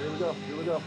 Here we go. Here we go.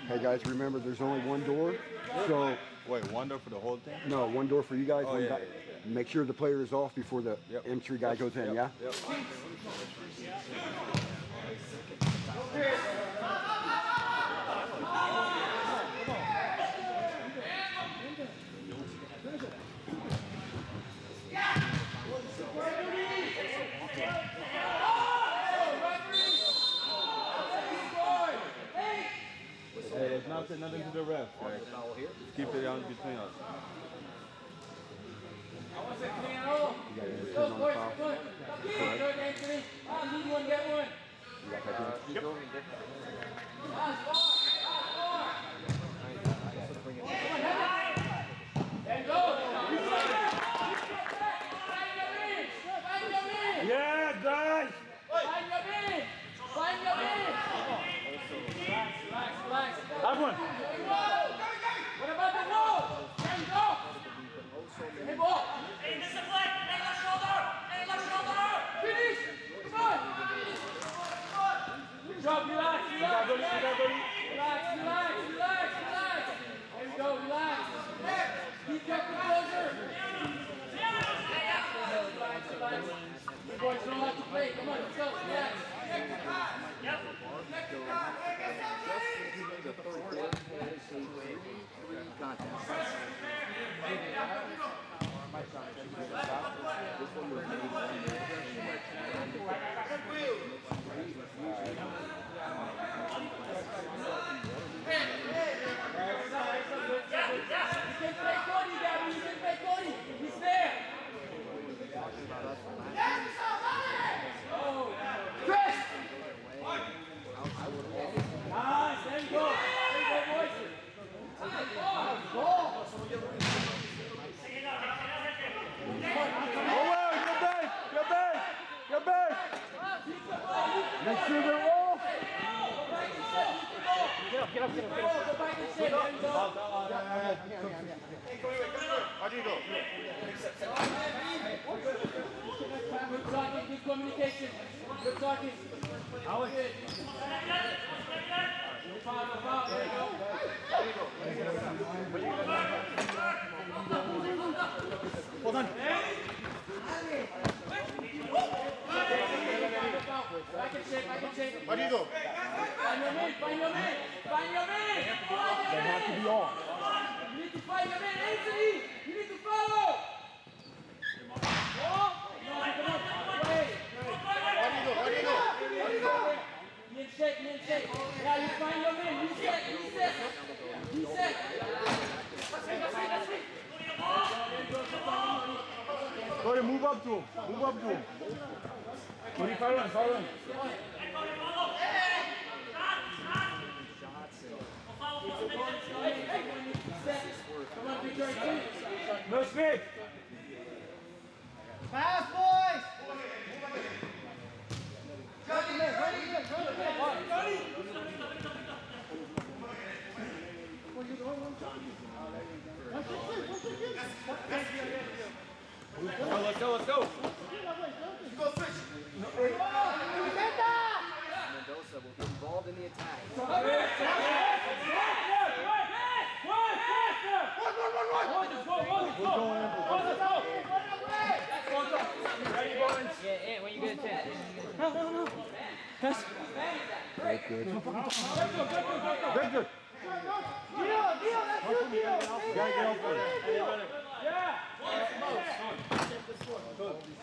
Hey guys, remember there's only one door, so... Wait, one door for the whole thing? No, one door for you guys. Oh, yeah. Make sure the player is off before the entry guy goes in, yeah? Yep. Hey, it's nothing to the ref. Right? Just keep it on between us. You got your turn on the foul. Need one, get one. You got that Yeah, guys! Find your man! Find your man! Relax. That one! What about the wall? Hands off! Hey, ball! Hey, discipline! Hey, left shoulder! Hey, left shoulder! Finish! Come on! Good job, relax. Relax. There we go, relax. Keep your composure. Relax. You boys don't have to play. Come on, let's go. Relax. He's there. Chris! Nice, there you go. Boys. Get back! Make sure they're off! Get up. Go back and sit. There you go. How'd you go? Good talking, good communication. Good talking. Alex. Foul. There you go. Hold on. Back and shake. How'd you go? Find your man. They have to be off. You need to find your man, Anthony. You need to follow. How'd you go? Shake. Now you find your man. Reset. Cody, move up to him. Cody, follow him. Come on, big guy. No speed. Pass, boys! Let's go. Go switch! Mendoza will get involved in the attack. Yeah, when you get a chance. No. Pass. Very good. Deal, that's your deal! Gotta get off for it.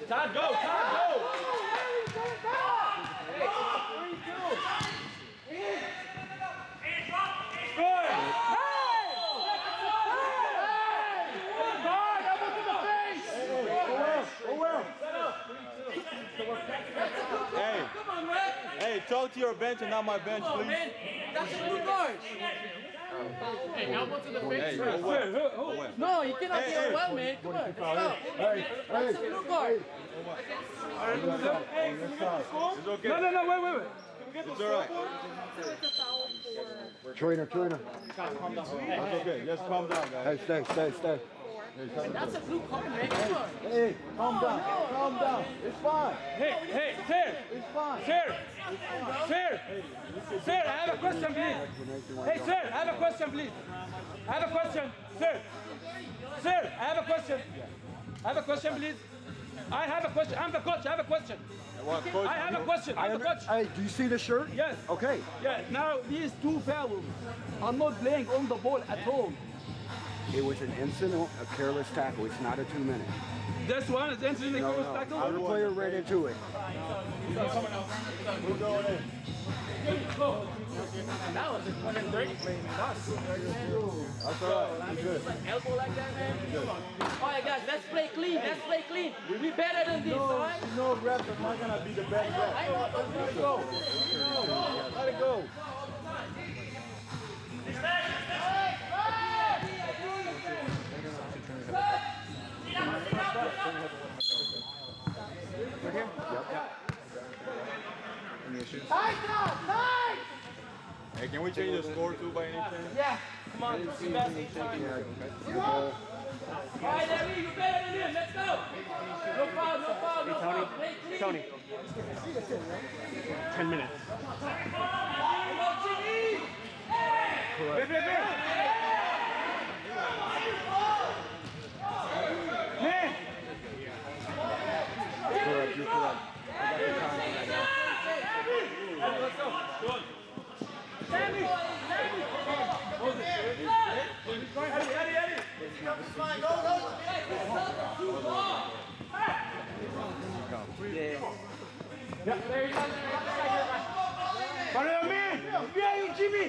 Todd, go! go to your bench and not my bench, please. That's a blue guard. Hey, elbow to the face. Hey, go away. No, you cannot be overwhelmed. Come on, let's go. That's a blue guard. It's okay. No, wait. It's all right. Trainer. That's okay. Just calm down, guys. Hey, stay. That's a blue card, man. Come on. Hey, calm down. It's fine. Hey, sir. It's fine. Sir, I have a question, please. Hey, sir, I have a question, please. I have a question, sir. Sir, I have a question. I have a question, please. I have a question. I'm the coach. I have a question. I have a question. I'm the coach. Hey, do you see the shirt? Yes. Okay. Yeah, now these two fouls are not playing on the ball at all. It was an incident, a careless tackle. It's not a 2-minute. This one is incident No. tackle. Other player read into it. That was a 130 play, man. That's all right. You're good. Elbow like that, man. All right, guys, let's play clean. We better than this, all right? No reps are not going to be the best reps. I know, but Let it go. Let it go. Any issues? Hey, can we change the score too by any chance? Yeah, come on, Sebastian. All right, Larry, you better than him. Let's go. No foul. Play clean. Tony. 10 minutes. Go, Jimmy. You're correct. I got the time. Let's go. Jimmy!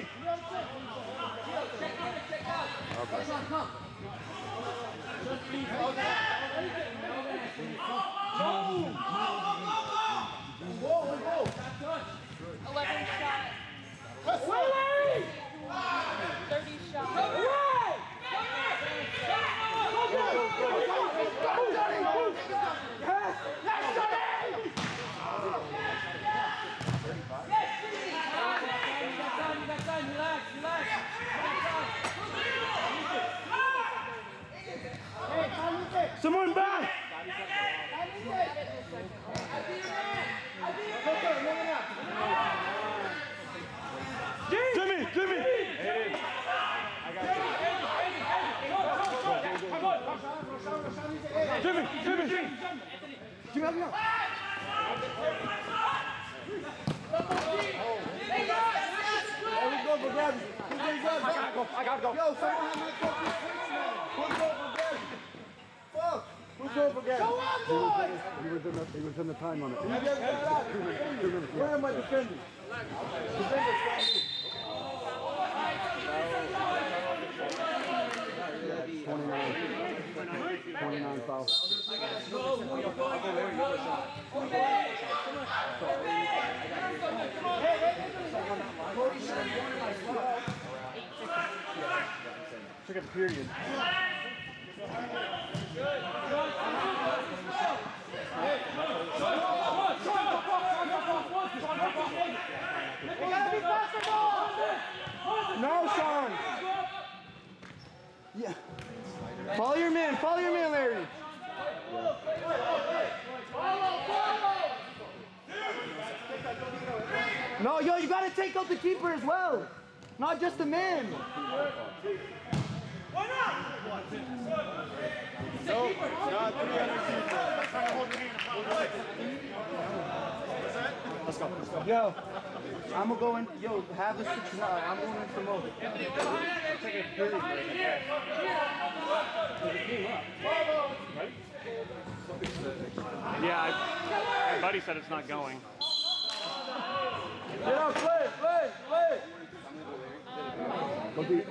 Someone back! Jimmy! Jimmy! I gotta go. Yo, someone have my fucking Who's going for Gabby? Fuck! Who's going for Gabby? He was in the time limit. 2 minutes. Where am I defending? Defenders. 29 fouls. Took a period. No, Sean. Yeah. Follow your man, Larry. No, yo, you gotta take out the keeper as well. Not just the man. Why not? No, not 300 Let's go. Yo, I'm gonna go in. Yo, have the 6 now. I'm going in for mode. Yeah, my buddy said it's not going. Get out, play! Go deep.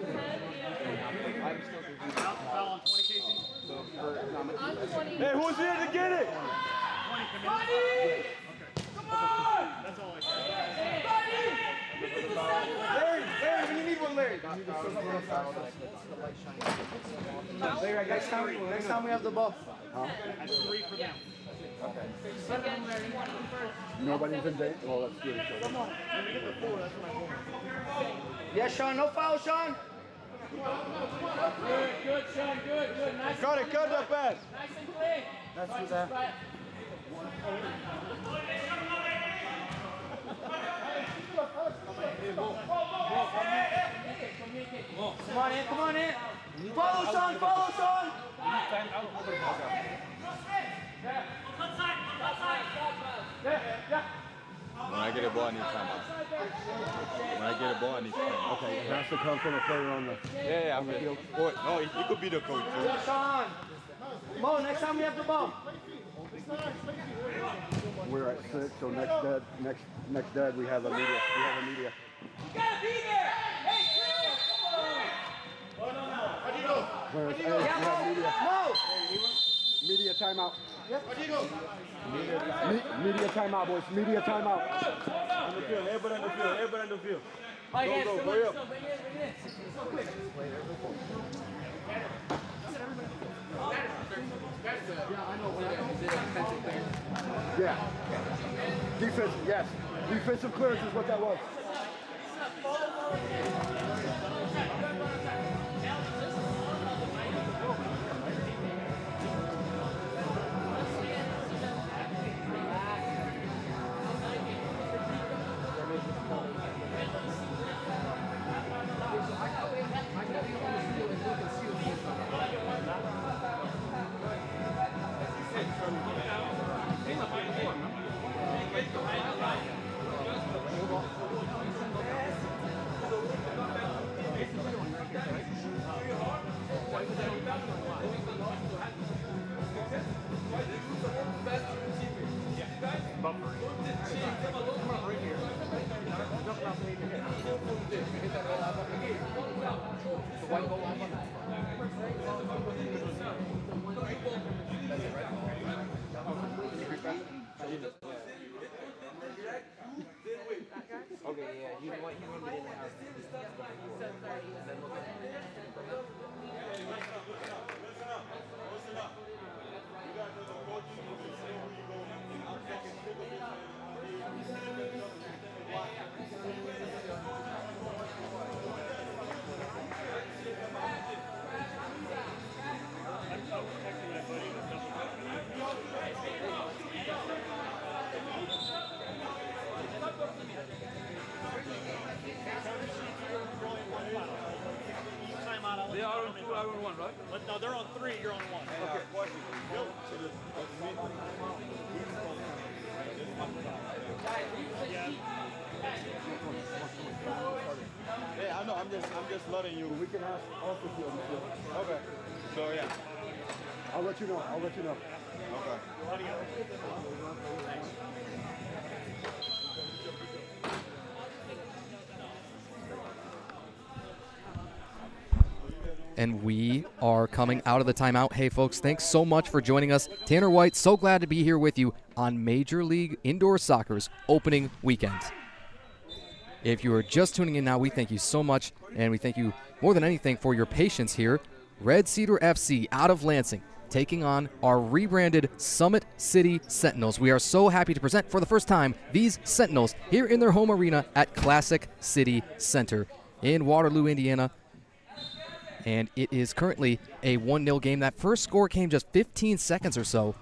Hey, who's here to get it? Come on! That's all I said. Larry, when you need one, Larry. Larry, next time we have the ball. That's 3 for them. Nobody's in danger. Well, that's good. Come on. Yeah, Sean. No foul, Sean. Good, Sean, good. Nice. Cut the pass. Nice and clean. That's who's that. Come on in. Follow Sean. When I get a ball, I need timeout. Okay, it has to come from a player on the. Yeah, I'm ready. Oh, no, he could be the coach. Too. Yeah, Sean. Mo, next time we have the ball. We're at 6, so next dead we have a media. You gotta be there. Hey, Clarence, hey, we have media. Mo. Media timeout. Media timeout, boys. Media timeout. On the field, everybody on the field. my hands, Go, come hurry on, up. bring it in. So quick. Yeah. Defense, yes. Defensive clearance is what that was. They are on 2, I on 1, right? But no, they're on 3, you're on 1. Okay. Yeah, I know. I'm just letting you. We can ask off the field. Okay. So yeah. I'll let you know. Okay. And we are coming out of the timeout. Hey, folks, thanks so much for joining us. Tanner White, so glad to be here with you on Major League Indoor Soccer's opening weekend. If you are just tuning in now, we thank you so much, and we thank you more than anything for your patience here. Red Cedar FC out of Lansing, taking on our rebranded Summit City Sentinels. We are so happy to present for the first time these Sentinels here in their home arena at Classic City Center in Waterloo, Indiana. And it is currently a 1-0 game. That first score came just 15 seconds or so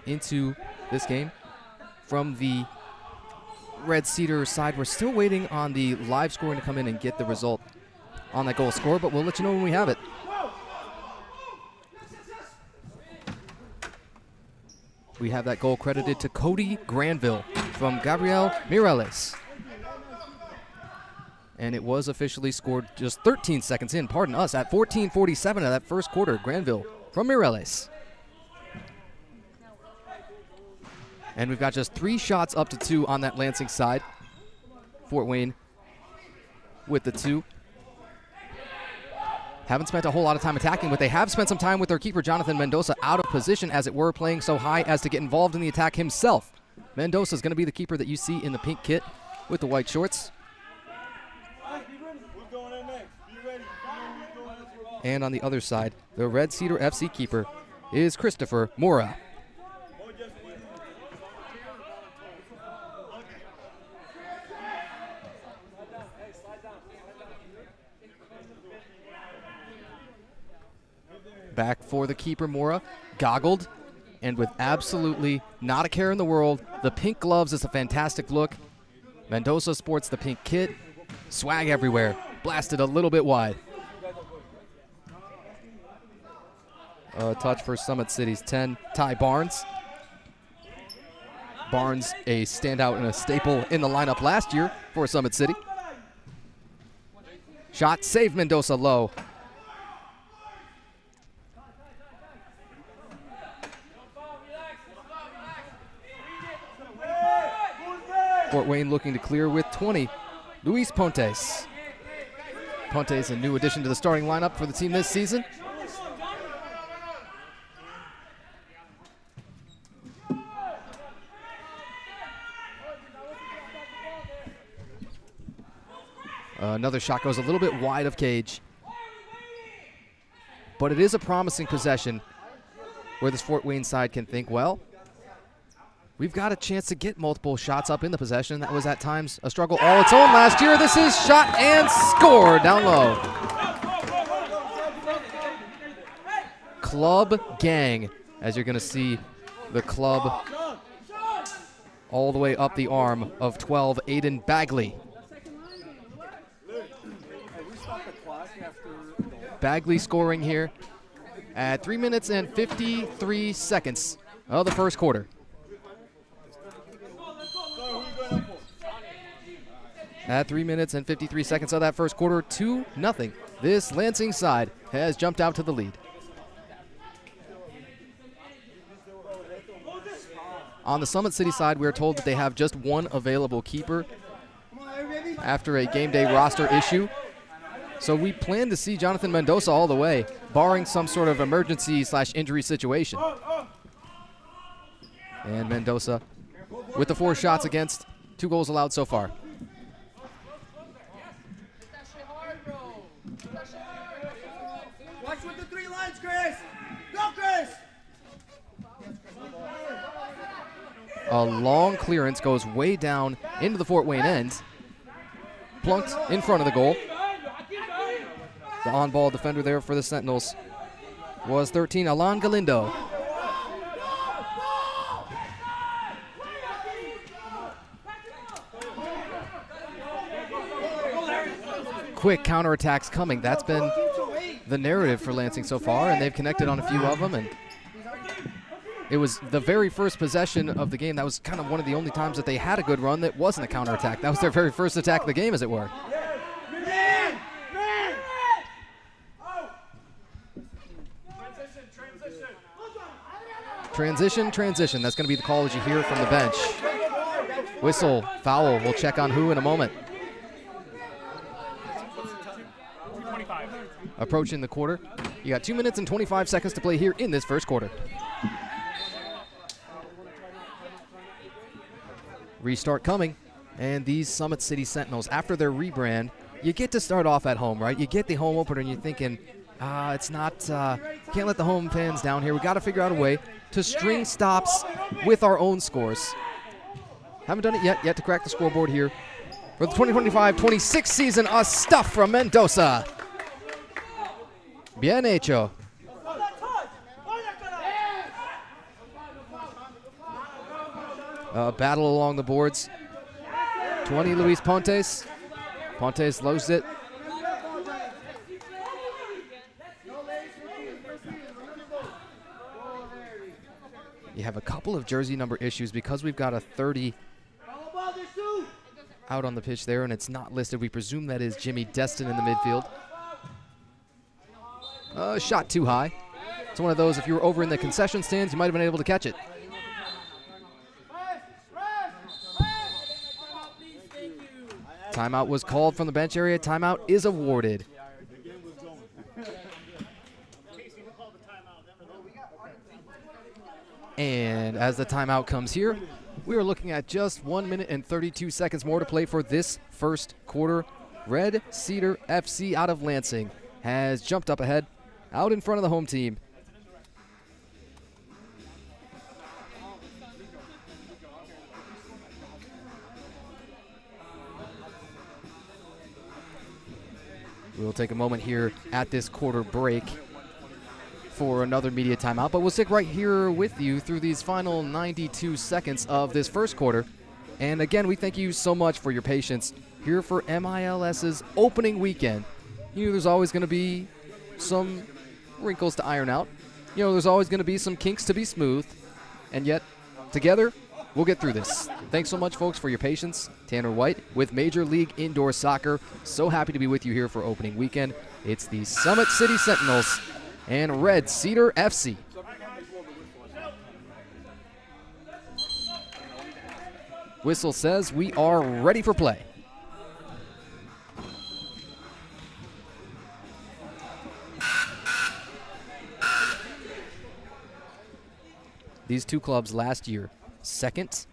into this game from the Red Cedar side. We're still waiting on the live scoring to come in and get the result on that goal score, but we'll let you know when we have it. We have that goal credited to Cody Granville from Gabriel Mireles. And it was officially scored just 13 seconds in, pardon us, at 14:47 of that first quarter. Granville from Mireles. And we've got just 3 shots up to 2 on that Lansing side. Fort Wayne with the 2. Haven't spent a whole lot of time attacking, but they have spent some time with their keeper, Jonathan Mendoza, out of position, as it were, playing so high as to get involved in the attack himself. Mendoza is going to be the keeper that you see in the pink kit with the white shorts. And on the other side, the red Cedar FC keeper is Christopher Mora. Back for the keeper, Mora, goggled, and with absolutely not a care in the world. The pink gloves is a fantastic look. Mendoza sports the pink kit. Swag everywhere. Blasted a little bit wide. A touch for Summit City's 10, Ty Barnes. Barnes, a standout and a staple in the lineup last year for Summit City. Shot saved Mendoza low. Fort Wayne looking to clear with 20. Luis Pontes. Pontes, a new addition to the starting lineup for the team this season. Another shot goes a little bit wide of cage. But it is a promising possession where this Fort Wayne side can think, well, we've got a chance to get multiple shots up in the possession. That was at times a struggle all its own last year. This is shot and score down low. Club gang, as you're going to see the club all the way up the arm of 12, Aiden Bagley. Bagley scoring here at 3 minutes and 53 seconds of the first quarter. At 3 minutes and 53 seconds of that first quarter, 2-0. This Lansing side has jumped out to the lead. On the Summit City side, we are told that they have just one available keeper after a game day roster issue. So we plan to see Jonathan Mendoza all the way, barring some sort of emergency/injury situation. And Mendoza with the 4 shots against, 2 goals allowed so far. Watch with the 3 lines, Chris. Go, Chris. A long clearance goes way down into the Fort Wayne end. Plunked in front of the goal. The on-ball defender there for the Sentinels was 13, Alan Galindo. Quick counterattacks coming. That's been the narrative for Lansing so far, and they've connected on a few of them. And it was the very first possession of the game. That was kind of one of the only times that they had a good run that wasn't a counterattack. That was their very first attack of the game, as it were. Transition. That's going to be the call as you hear from the bench. Whistle, foul. We'll check on who in a moment. Approaching the quarter. You got 2 minutes and 25 seconds to play here in this first quarter. Restart coming. And these Summit City Sentinels, after their rebrand, you get to start off at home, right? You get the home opener and you're thinking, it's not, can't let the home fans down here. We got to figure out a way to string stops with our own scores. Haven't done it yet to crack the scoreboard here. For the 2025-26 season, a stuff from Mendoza. Bien hecho. Battle along the boards. 20, Luis Pontes. Pontes loads it. You have a couple of jersey number issues because we've got a 30 out on the pitch there, and it's not listed. We presume that is Jimmy Destin in the midfield. Shot too high. It's one of those, if you were over in the concession stands, you might have been able to catch it. Timeout was called from the bench area. Timeout is awarded. And as the timeout comes here, We are looking at just 1 minute and 32 seconds more to play for this first quarter. Red Cedar FC out of Lansing has jumped up ahead, out in front of the home team. We'll take a moment here at this quarter break for another media timeout, but we'll stick right here with you through these final 92 seconds of this first quarter. And again, we thank you so much for your patience here for MILS's opening weekend. You know, there's always going to be some wrinkles to iron out. You know, there's always going to be some kinks to be smoothed. And yet, together, we'll get through this. Thanks so much, folks, for your patience. Tanner White with Major League Indoor Soccer. So happy to be with you here for opening weekend. It's the Summit City Sentinels and Red Cedar FC. Whistle says we are ready for play. These two clubs last year, second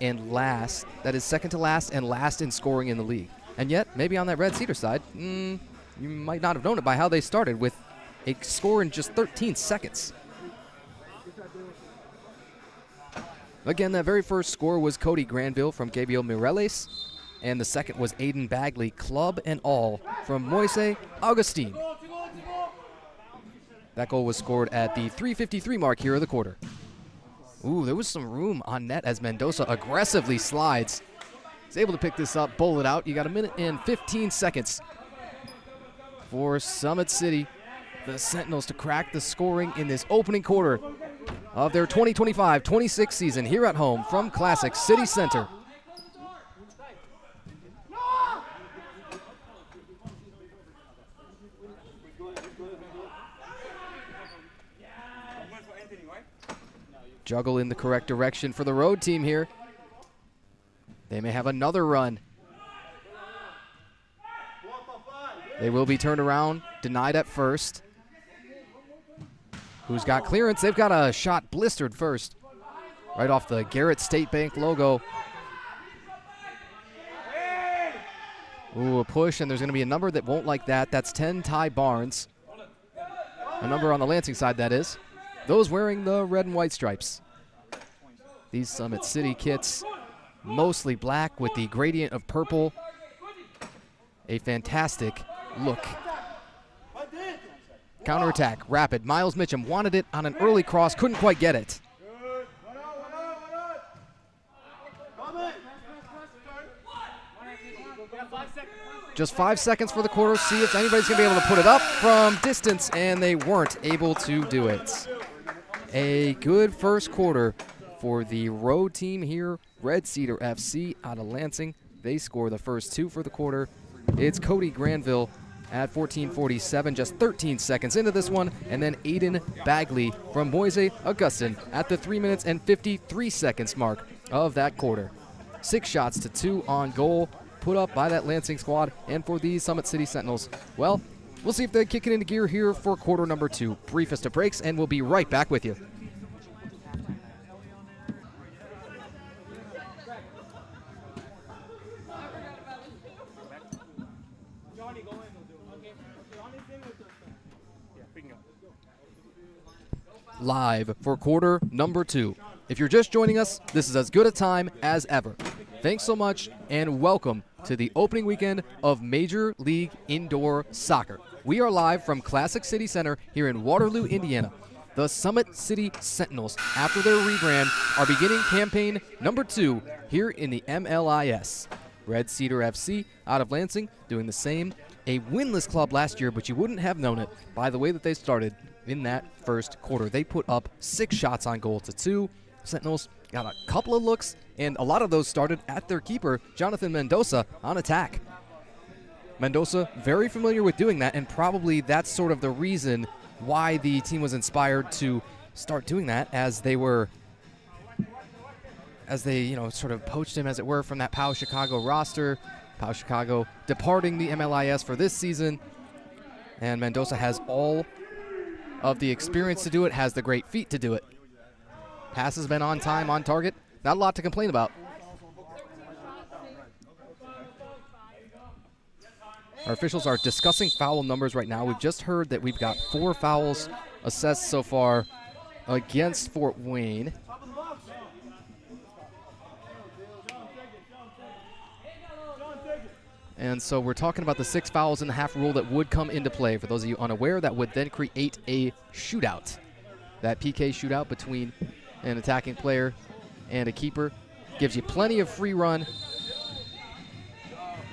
and last, that is second to last and last in scoring in the league. And yet, maybe on that Red Cedar side, you might not have known it by how they started with a score in just 13 seconds. Again, that very first score was Cody Granville from Gabriel Mireles, and the second was Aiden Bagley, club and all, from Moise Augustine. That goal was scored at the 3:53 mark here of the quarter. Ooh, there was some room on net as Mendoza aggressively slides. He's able to pick this up, bowl it out. You got 1 minute and 15 seconds for Summit City, the Sentinels, to crack the scoring in this opening quarter of their 2025-26 season here at home from Classic City Center. Juggle in the correct direction for the road team here. They may have another run. They will be turned around, denied at first. Who's got clearance? They've got a shot blistered first, right off the Garrett State Bank logo. Ooh, a push, and there's going to be a number that won't like that. That's 10 Ty Barnes. A number on the Lansing side, that is. Those wearing the red and white stripes. These Summit City kits, mostly black with the gradient of purple. A fantastic look. Counterattack, rapid. Miles Mitchum wanted it on an early cross, couldn't quite get it. Just 5 seconds for the quarter. See if anybody's going to be able to put it up from distance, and they weren't able to do it. A good first quarter for the road team here, Red Cedar FC out of Lansing. They score the first two for the quarter. It's Cody Granville at 14:47, just 13 seconds into this one, and then Aiden Bagley from Moise Augustine at the 3 minutes and 53 seconds mark of that quarter. 6 shots to 2 on goal, put up by that Lansing squad, and for the Summit City Sentinels, well, we'll see if they kick it into gear here for quarter number 2. Briefest of breaks, and we'll be right back with you. Live for quarter number 2. If you're just joining us, this is as good a time as ever. Thanks so much, and welcome to the opening weekend of Major League Indoor Soccer. We are live from Classic City Center here in Waterloo, Indiana. The Summit City Sentinels, after their rebrand, are beginning campaign number 2 here in the MLIS. Red Cedar FC out of Lansing doing the same. A winless club last year, but you wouldn't have known it by the way that they started in that first quarter. They put up 6 shots on goal to 2. Sentinels got a couple of looks, and a lot of those started at their keeper, Jonathan Mendoza, on attack. Mendoza very familiar with doing that, and probably that's sort of the reason why the team was inspired to start doing that, as they sort of poached him, as it were, from that POW Chicago roster. POW Chicago departing the MLIS for this season, and Mendoza has all of the experience to do it, has the great feet to do it. Pass has been on time, on target. Not a lot to complain about. Our officials are discussing foul numbers right now. We've just heard that we've got 4 fouls assessed so far against Fort Wayne. And so we're talking about the 6 fouls in the half rule that would come into play. For those of you unaware, that would then create a shootout. That PK shootout between an attacking player and a keeper gives you plenty of free run.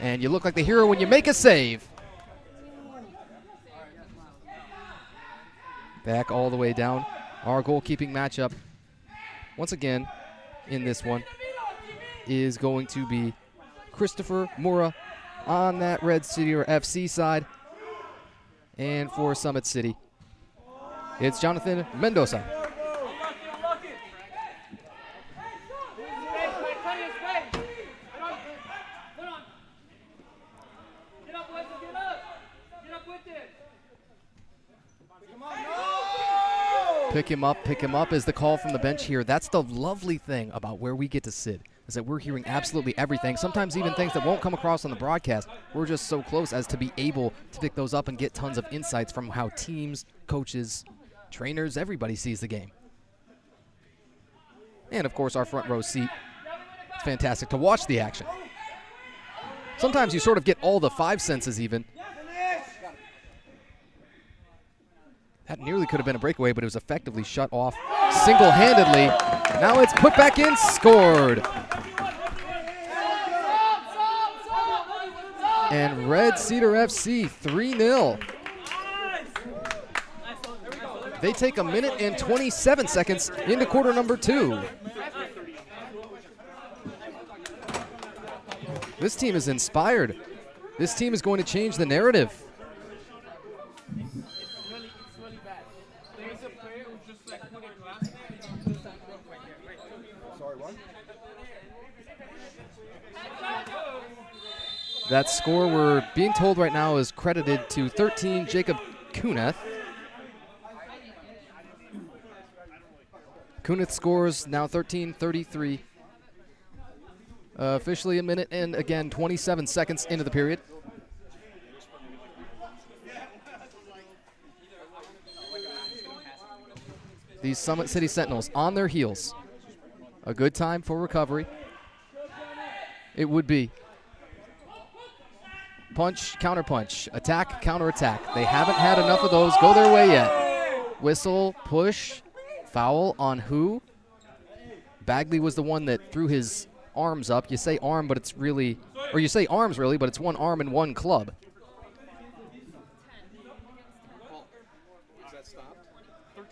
And you look like the hero when you make a save. Back all the way down. Our goalkeeping matchup, once again, in this one, is going to be Christopher Mora on that Red Cedar FC side. And for Summit City, it's Jonathan Mendoza. Pick him up is the call from the bench here. That's the lovely thing about where we get to sit, is that we're hearing absolutely everything, sometimes even things that won't come across on the broadcast. We're just so close as to be able to pick those up and get tons of insights from how teams, coaches, trainers, everybody sees the game. And, of course, our front row seat. It's fantastic to watch the action. Sometimes you sort of get all the 5 senses even. That nearly could have been a breakaway, but it was effectively shut off single-handedly. Now it's put back in, scored. And Red Cedar FC 3-0. They take a minute and 27 seconds into quarter number 2. This team is inspired. This team is going to change the narrative. That score, we're being told right now, is credited to 13 Jacob Kuneth. Kuneth scores now 13-33. Officially a minute and, again, 27 seconds into the period. These Summit City Sentinels on their heels. A good time for recovery. It would be. Punch, counter-punch, attack, counter-attack. They haven't had enough of those go their way yet. Whistle, push, foul on who? Bagley was the one that threw his arms up. You say arm, but it's really, or you say arms really, but it's one arm and one club. Is that stopped? 13-9.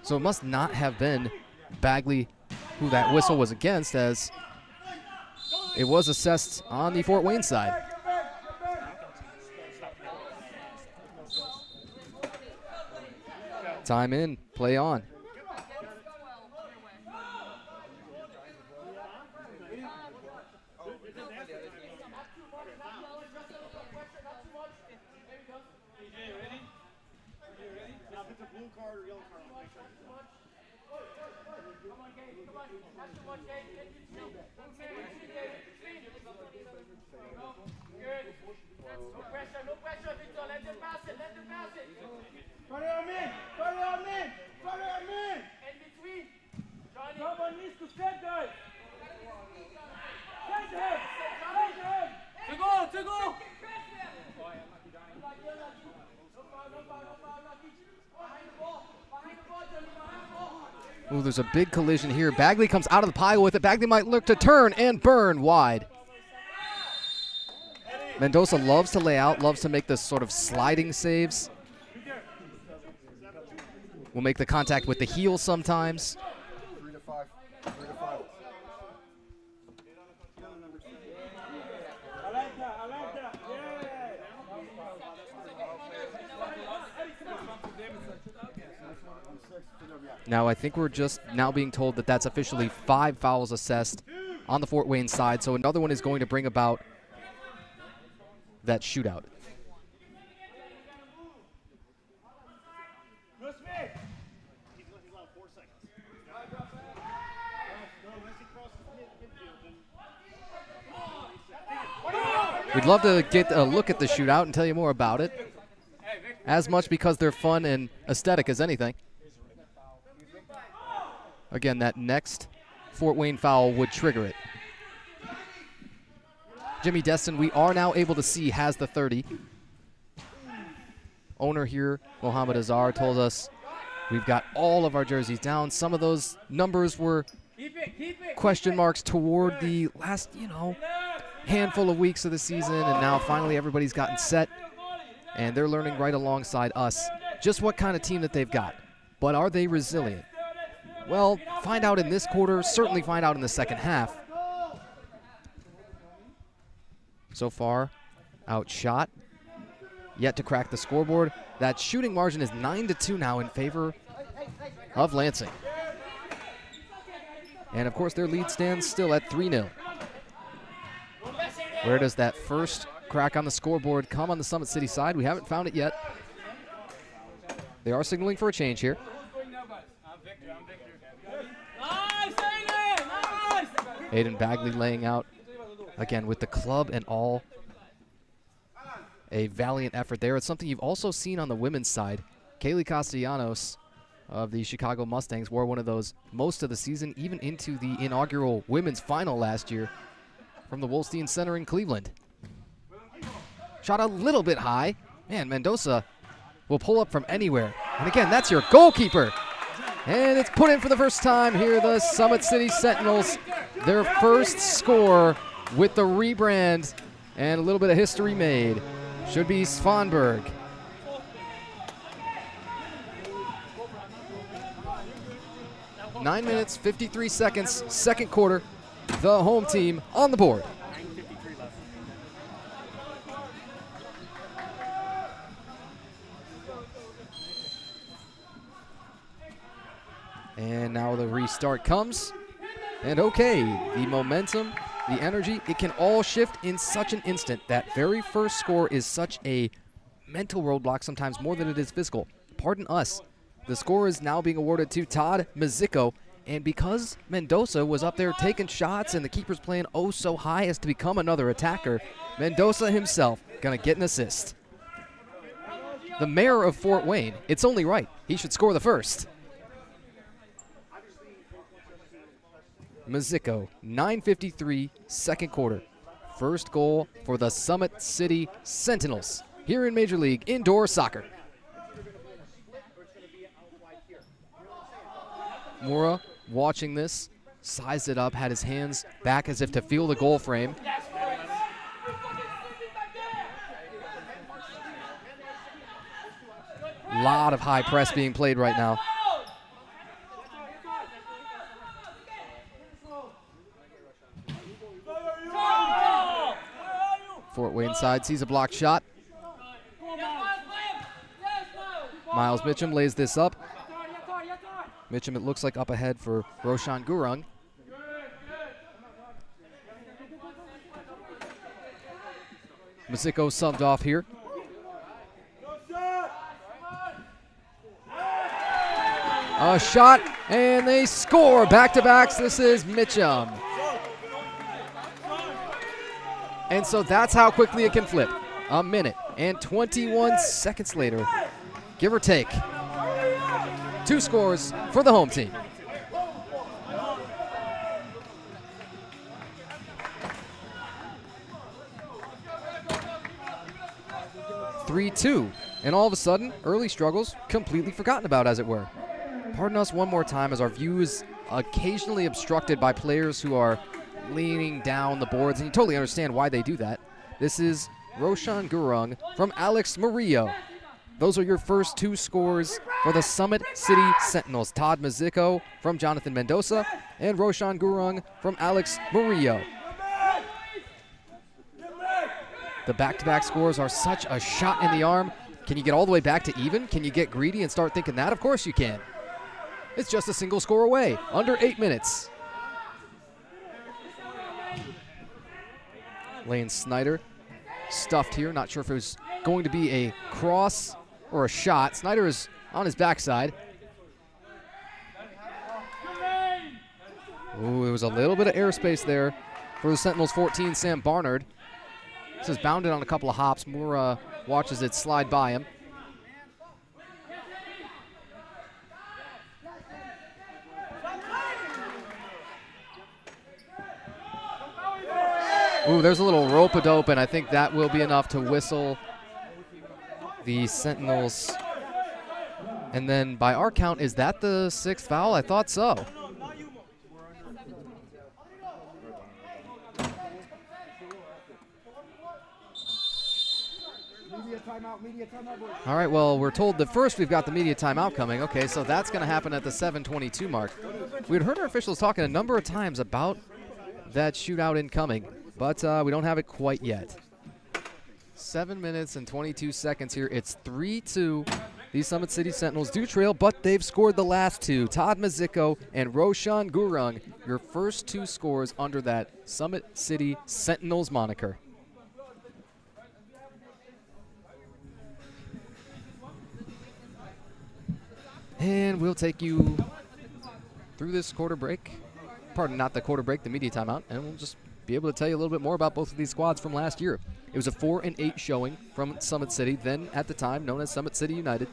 So it must not have been Bagley who that whistle was against, as it was assessed on the Fort Wayne side. Time in, play on. Ooh, there's a big collision here. Bagley comes out of the pile with it. Bagley might look to turn and burn wide. Mendoza loves to lay out, loves to make this sort of sliding saves. Will make the contact with the heel sometimes. 3 to 5. 3 to 5. Now I think we're just now being told that that's officially 5 fouls assessed on the Fort Wayne side. So another one is going to bring about that shootout. We'd love to get a look at the shootout and tell you more about it. As much because they're fun and aesthetic as anything. Again, that next Fort Wayne foul would trigger it. Jimmy Destin, we are now able to see, has the 30. Owner here, Mohammed Azhar, told us we've got all of our jerseys down. Some of those numbers were question marks toward the last, handful of weeks of the season, and now finally everybody's gotten set, and they're learning right alongside us just what kind of team that they've got. But are they resilient? Well, find out in this quarter, certainly find out in the second half. So far, outshot, yet to crack the scoreboard. That shooting margin is 9-2 now in favor of Lansing. And of course, their lead stands still at 3-0. Where does that first crack on the scoreboard come on the Summit City side? We haven't found it yet. They are signaling for a change here. Aiden Bagley laying out, again, with the club and all. A valiant effort there. It's something you've also seen on the women's side. Kaylee Castellanos of the Chicago Mustangs wore one of those most of the season, even into the inaugural women's final last year from the Wolstein Center in Cleveland. Shot a little bit high. Man, Mendoza will pull up from anywhere. And again, that's your goalkeeper. And it's put in for the first time here, the Summit City Sentinels. Their first score with the rebrand and a little bit of history made. Should be Svanberg. Nine minutes, 53 seconds, second quarter. The home team on the board. And now the restart comes. And okay, the momentum, the energy, it can all shift in such an instant. That very first score is such a mental roadblock sometimes more than it is physical. Pardon us. The score is now being awarded to Todd Mazicko. And because Mendoza was up there taking shots and the keeper's playing oh so high as to become another attacker, Mendoza himself going to get an assist. The mayor of Fort Wayne, it's only right. He should score the first. Mazicko, 9:53, second quarter. First goal for the Summit City Sentinels here in Major League Indoor Soccer. Mura watching this, sized it up, had his hands back as if to feel the goal frame. Lot of high press being played right now. Fort Wayne side sees a blocked shot. Miles Mitchum lays this up. Mitchum, it looks like up ahead for Roshan Gurung. Mazicko subbed off here. A shot, and they score back-to-backs. This is Mitchum. And so that's how quickly it can flip. A minute and 21 seconds later, give or take. 2 scores for the home team. (3-2), and all of a sudden, early struggles completely forgotten about, as it were. Pardon us one more time as our view is occasionally obstructed by players who are leaning down the boards, and you totally understand why they do that. This is Roshan Gurung from Alex Murillo. Those are your first 2 scores for the Summit City Sentinels. Todd Mazicko from Jonathan Mendoza and Roshan Gurung from Alex Murillo. The back-to-back scores are such a shot in the arm. Can you get all the way back to even? Can you get greedy and start thinking that? Of course you can. It's just a single score away, under 8 minutes. Lane Snyder stuffed here. Not sure if it was going to be a cross or a shot. Snyder is on his backside. Ooh, there was a little bit of airspace there for the Sentinels 14, Sam Barnard. Just bounded on a couple of hops. Moore watches it slide by him. Ooh, there's a little rope-a-dope, and I think that will be enough to whistle the Sentinels. And then by our count, is that the 6th foul? I thought so. All right, well, we're told that first we've got the media timeout coming. Okay, so that's going to happen at the 7:22 mark. We had heard our officials talking a number of times about that shootout incoming, but we don't have it quite yet. 7 minutes and 22 seconds here. It's 3-2. These Summit City Sentinels do trail, but they've scored the last two. Todd Mazicko and Roshan Gurung, your first two scores under that Summit City Sentinels moniker. And we'll take you through this quarter break. Pardon, not the quarter break, the media timeout. And we'll just be able to tell you a little bit more about both of these squads from last year. It was a 4-8 showing from Summit City, then at the time known as Summit City United.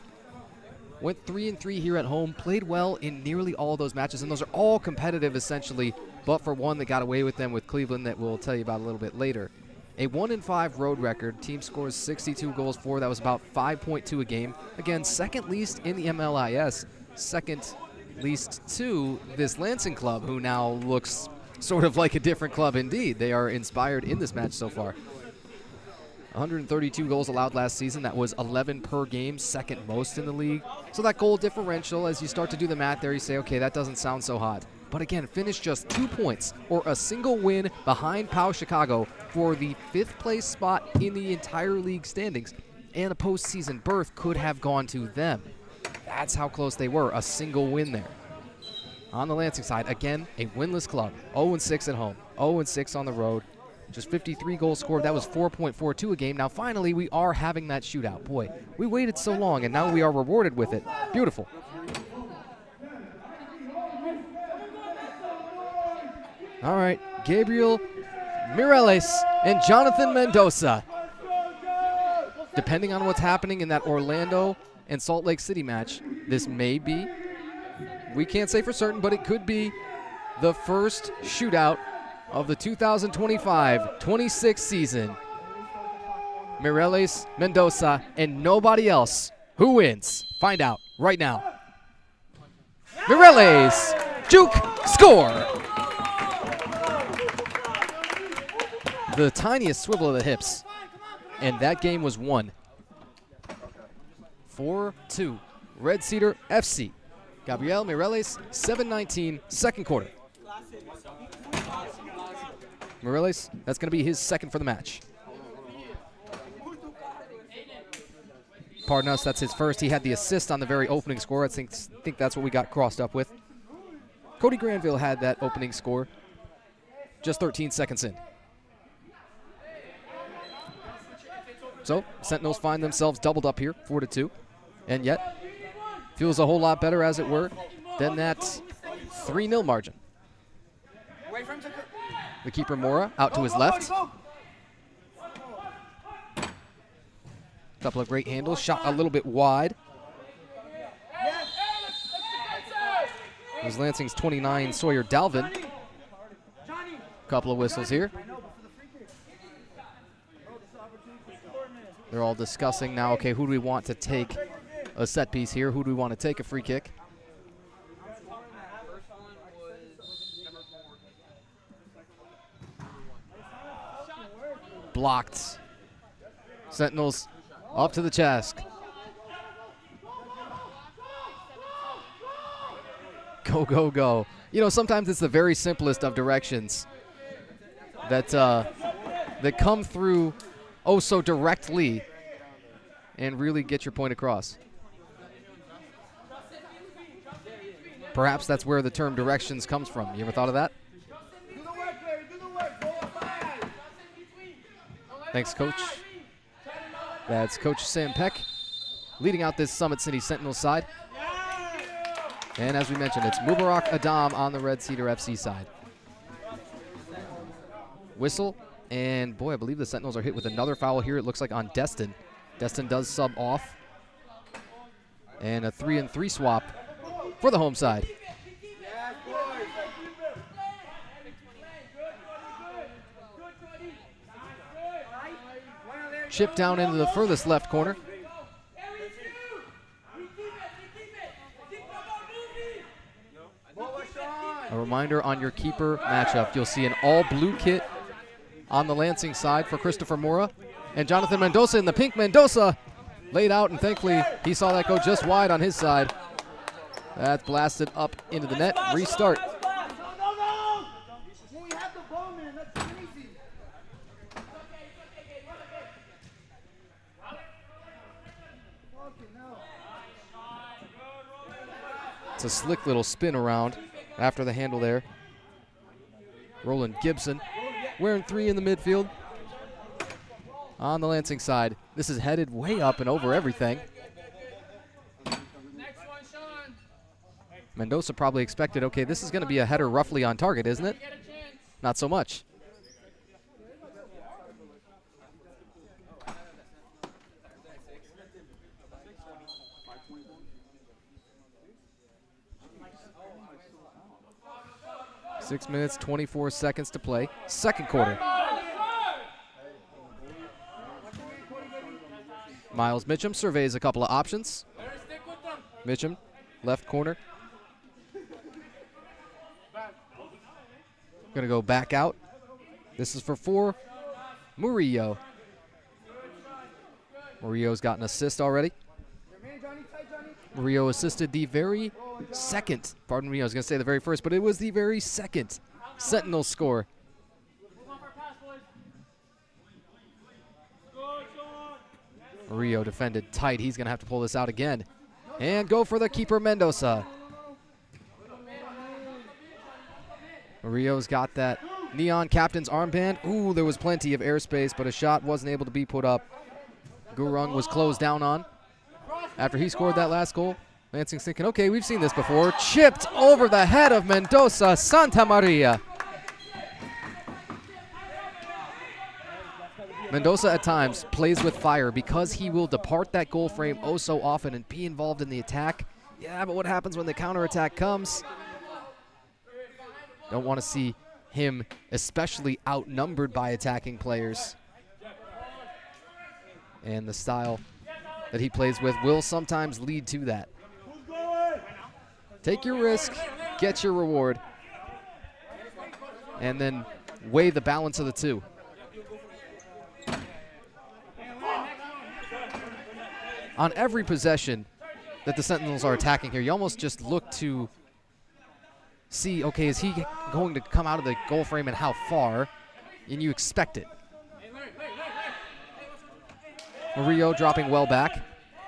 Went 3-3 here at home, played well in nearly all those matches, and those are all competitive essentially, but for one that got away with them with Cleveland that we'll tell you about a little bit later. A 1-5 road record. Team scores 62 goals for. That was about 5.2 a game. Again, second least in the MLIS. Second least to this Lansing club, who now looks sort of like a different club indeed. They are inspired in this match so far. 132 goals allowed last season. That was 11 per game, second most in the league. So that goal differential, as you start to do the math there, you say, okay, that doesn't sound so hot. But again, finished just 2 points or a single win behind POW Chicago for the 5th place spot in the entire league standings. And a postseason berth could have gone to them. That's how close they were, a single win there. On the Lansing side, again, a winless club. 0-6 at home, 0-6 on the road. Just 53 goals scored. That was 4.42 a game. Now, finally, we are having that shootout. Boy, we waited so long, and now we are rewarded with it. Beautiful. All right, Gabriel Mireles and Jonathan Mendoza. Depending on what's happening in that Orlando and Salt Lake City match, this may be, we can't say for certain, but it could be the first shootout of the 2025-26 season. Mireles, Mendoza, and nobody else. Who wins? Find out right now. Mireles, juke, score. The tiniest swivel of the hips, and that game was won. 4-2, Red Cedar FC. Gabriel Mireles, 7:19, second quarter. Mireles, that's going to be his second for the match. Pardon us, that's his first. He had the assist on the very opening score. I think that's what we got crossed up with. Cody Granville had that opening score just 13 seconds in. So, Sentinels find themselves doubled up here, 4-2. And yet, feels a whole lot better, as it were, than that 3-0 margin. The keeper, Mora, out to his left. Couple of great handles, shot a little bit wide. It was Lansing's 29, Sawyer Dalvin. Couple of whistles here. They're all discussing now, okay, who do we want to take a set piece here? Who do we want to take a free kick? Blocked. Sentinels up to the chest. Go, go, go. You know, sometimes it's the very simplest of directions that that come through oh so directly and really get your point across. Perhaps that's where the term directions comes from. You ever thought of that? Thanks, Coach. That's Coach Sam Peck leading out this Summit City Sentinels side. And as we mentioned, it's Mubarak Adam on the Red Cedar FC side. Whistle And boy, I believe the Sentinels are hit with another foul here. It looks like on Destin. Destin does sub off. And a 3-and-3 swap for the home side. Chip down into the furthest left corner. A reminder on your keeper matchup, you'll see an all-blue kit on the Lansing side for Christopher Mora. And Jonathan Mendoza in the pink. Mendoza laid out, and thankfully he saw that go just wide on his side. That's blasted up into the net. Restart. It's a slick little spin around after the handle there. Roland Gibson wearing 3 in the midfield. On the Lansing side, this is headed way up and over everything. Mendoza probably expected, okay, this is going to be a header roughly on target, isn't it? Not so much. Six minutes, 24 seconds to play. Second quarter. Miles Mitchum surveys a couple of options. Mitchum, left corner. Gonna go back out. This is for 4. Murillo. Murillo's got an assist already. Murillo assisted the very second, pardon me, I was gonna say the very first, but it was the very second Sentinel score. Murillo defended tight. He's going to have to pull this out again. And go for the keeper, Mendoza. Murillo's got that neon captain's armband. Ooh, there was plenty of airspace, but a shot wasn't able to be put up. Gurung was closed down on after he scored that last goal. Lansing's thinking, okay, we've seen this before. Chipped over the head of Mendoza. Santa Maria. Mendoza at times plays with fire because he will depart that goal frame oh so often and be involved in the attack. Yeah, but what happens when the counterattack comes? Don't want to see him especially outnumbered by attacking players. And the style that he plays with will sometimes lead to that. Take your risk, get your reward, and then weigh the balance of the two. On every possession that the Sentinels are attacking here, you almost just look to see, okay, is he going to come out of the goal frame and how far? And you expect it. Murillo dropping well back.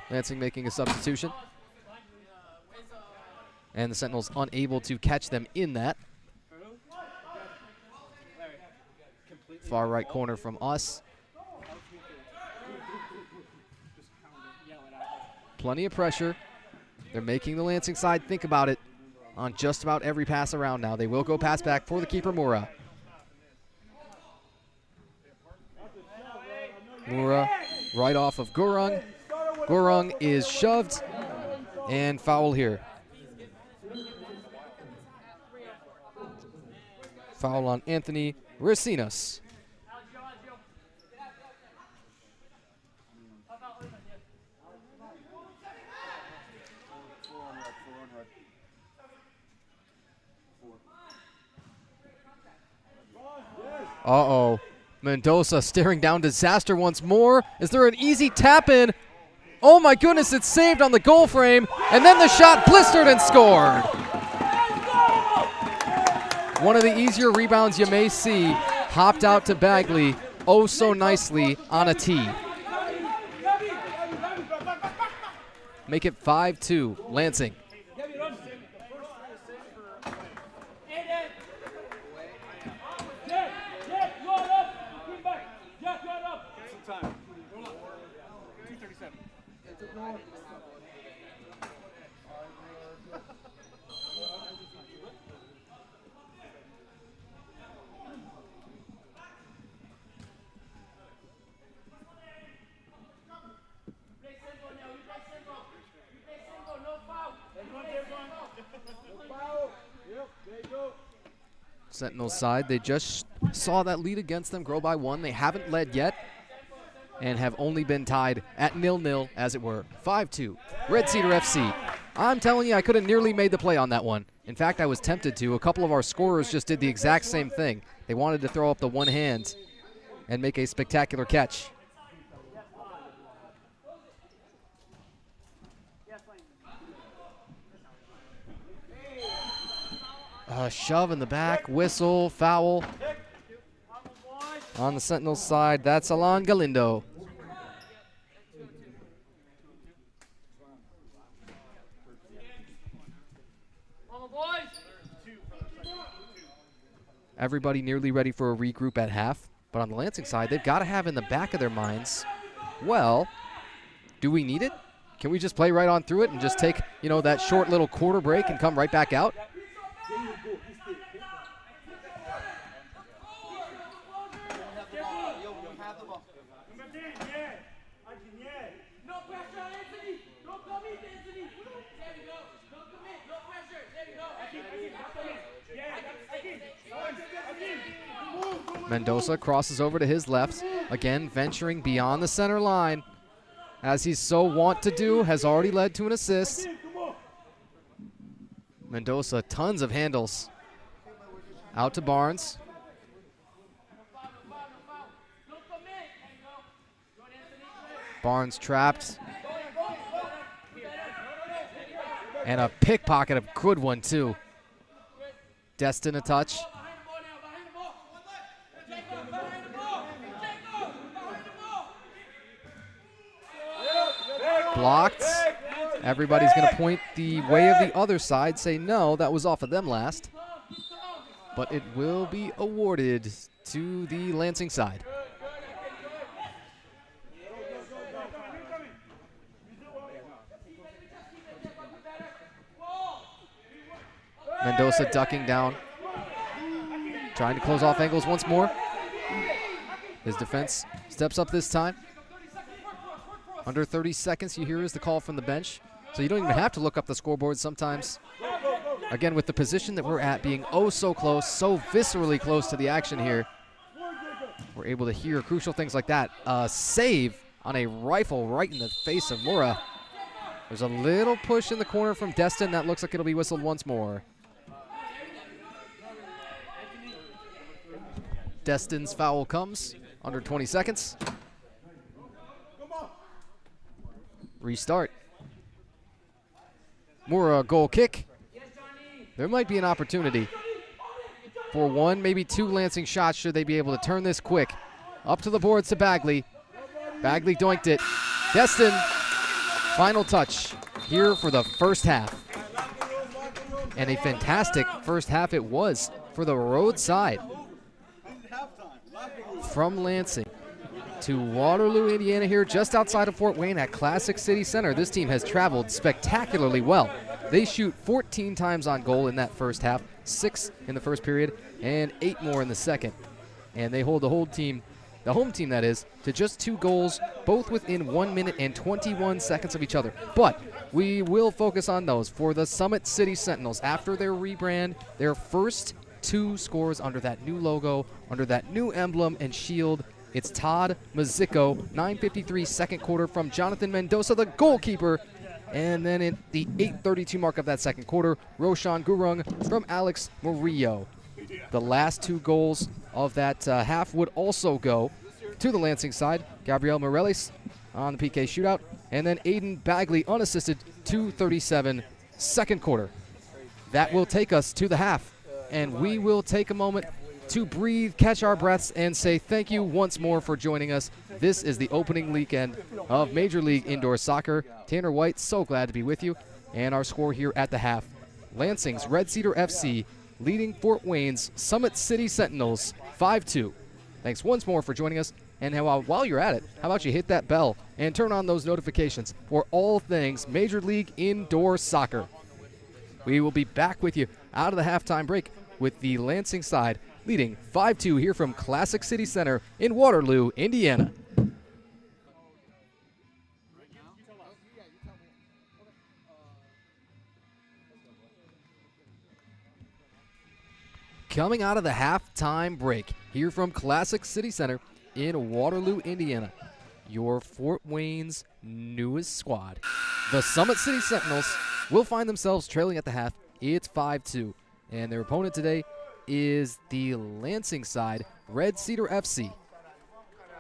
Lansing making a substitution. And the Sentinels unable to catch them in that. Far right corner from us. Plenty of pressure. They're making the Lansing side think about it on just about every pass around now. They will go pass back for the keeper, Mura. Mura right off of Gurung. Gurung is shoved and foul here. Foul on Anthony Racinas. Uh-oh. Mendoza staring down disaster once more. Is there an easy tap-in? Oh my goodness, it's saved on the goal frame. And then the shot blistered and scored. One of the easier rebounds you may see. Hopped out to Bagley oh so nicely on a tee. Make it 5-2, Lansing. Sentinels side. They just saw that lead against them grow by 1. They haven't led yet and have only been tied at 0-0, as it were. 5-2, Red Cedar FC. I'm telling you, I could have nearly made the play on that one. In fact, I was tempted to. A couple of our scorers just did the exact same thing. They wanted to throw up the one hand and make a spectacular catch. Shove in the back, whistle, foul. On the Sentinels side, that's Alan Galindo. Everybody nearly ready for a regroup at half, but on the Lansing side, they've got to have in the back of their minds, well, do we need it? Can we just play right on through it and just take, you know, that short little quarter break and come right back out? Mendoza crosses over to his left, again venturing beyond the center line, as he's so wont to do, has already led to an assist. Mendoza, tons of handles. Out to Barnes. Barnes trapped. And a pickpocket, a good one too. Destin a touch. Blocked. Everybody's going to point the way of the other side, say no, that was off of them last. But it will be awarded to the Lansing side. Mendoza ducking down, trying to close off angles once more. His defense steps up this time. Under 30 seconds, you hear is the call from the bench. So you don't even have to look up the scoreboard sometimes. Again, with the position that we're at being oh so close, so viscerally close to the action here, we're able to hear crucial things like that. Save on a rifle right in the face of Mura. There's a little push in the corner from Destin. That looks like it'll be whistled once more. Destin's foul comes under 20 seconds. Restart. Mura goal kick. There might be an opportunity for one, maybe two Lansing shots should they be able to turn this quick. Up to the boards to Bagley. Bagley doinked it. Destin, final touch here for the first half. And a fantastic first half it was for the road side. From Lansing to Waterloo, Indiana here just outside of Fort Wayne at Classic City Center. This team has traveled spectacularly well. They shoot 14 times on goal in that first half, 6 in the first period, and 8 more in the second. And they hold the whole team, the home team that is, to just 2 goals, both within 1 minute and 21 seconds of each other. But we will focus on those for the Summit City Sentinels. After their rebrand, their first 2 scores under that new logo, under that new emblem and shield. It's Todd Mazicko, 9:53 second quarter from Jonathan Mendoza, the goalkeeper. And then at the 8:32 mark of that second quarter, Roshan Gurung from Alex Murillo. The last 2 goals of that half would also go to the Lansing side. Gabriel Morelis on the PK shootout. And then Aiden Bagley unassisted, 2:37 second quarter. That will take us to the half. And we will take a moment to breathe, catch our breaths, and say thank you once more for joining us. This is the opening weekend of Major League Indoor Soccer. Tanner White, so glad to be with you. And our score here at the half. Lansing's Red Cedar FC leading Fort Wayne's Summit City Sentinels 5-2. Thanks once more for joining us. And while you're at it, how about you hit that bell and turn on those notifications for all things Major League Indoor Soccer. We will be back with you out of the halftime break with the Lansing side leading 5-2 here from Classic City Center in Waterloo, Indiana. Coming out of the halftime break here from Classic City Center in Waterloo, Indiana, your Fort Wayne's newest squad, the Summit City Sentinels, will find themselves trailing at the half. It's 5-2, and their opponent today is the Lansing side, Red Cedar FC.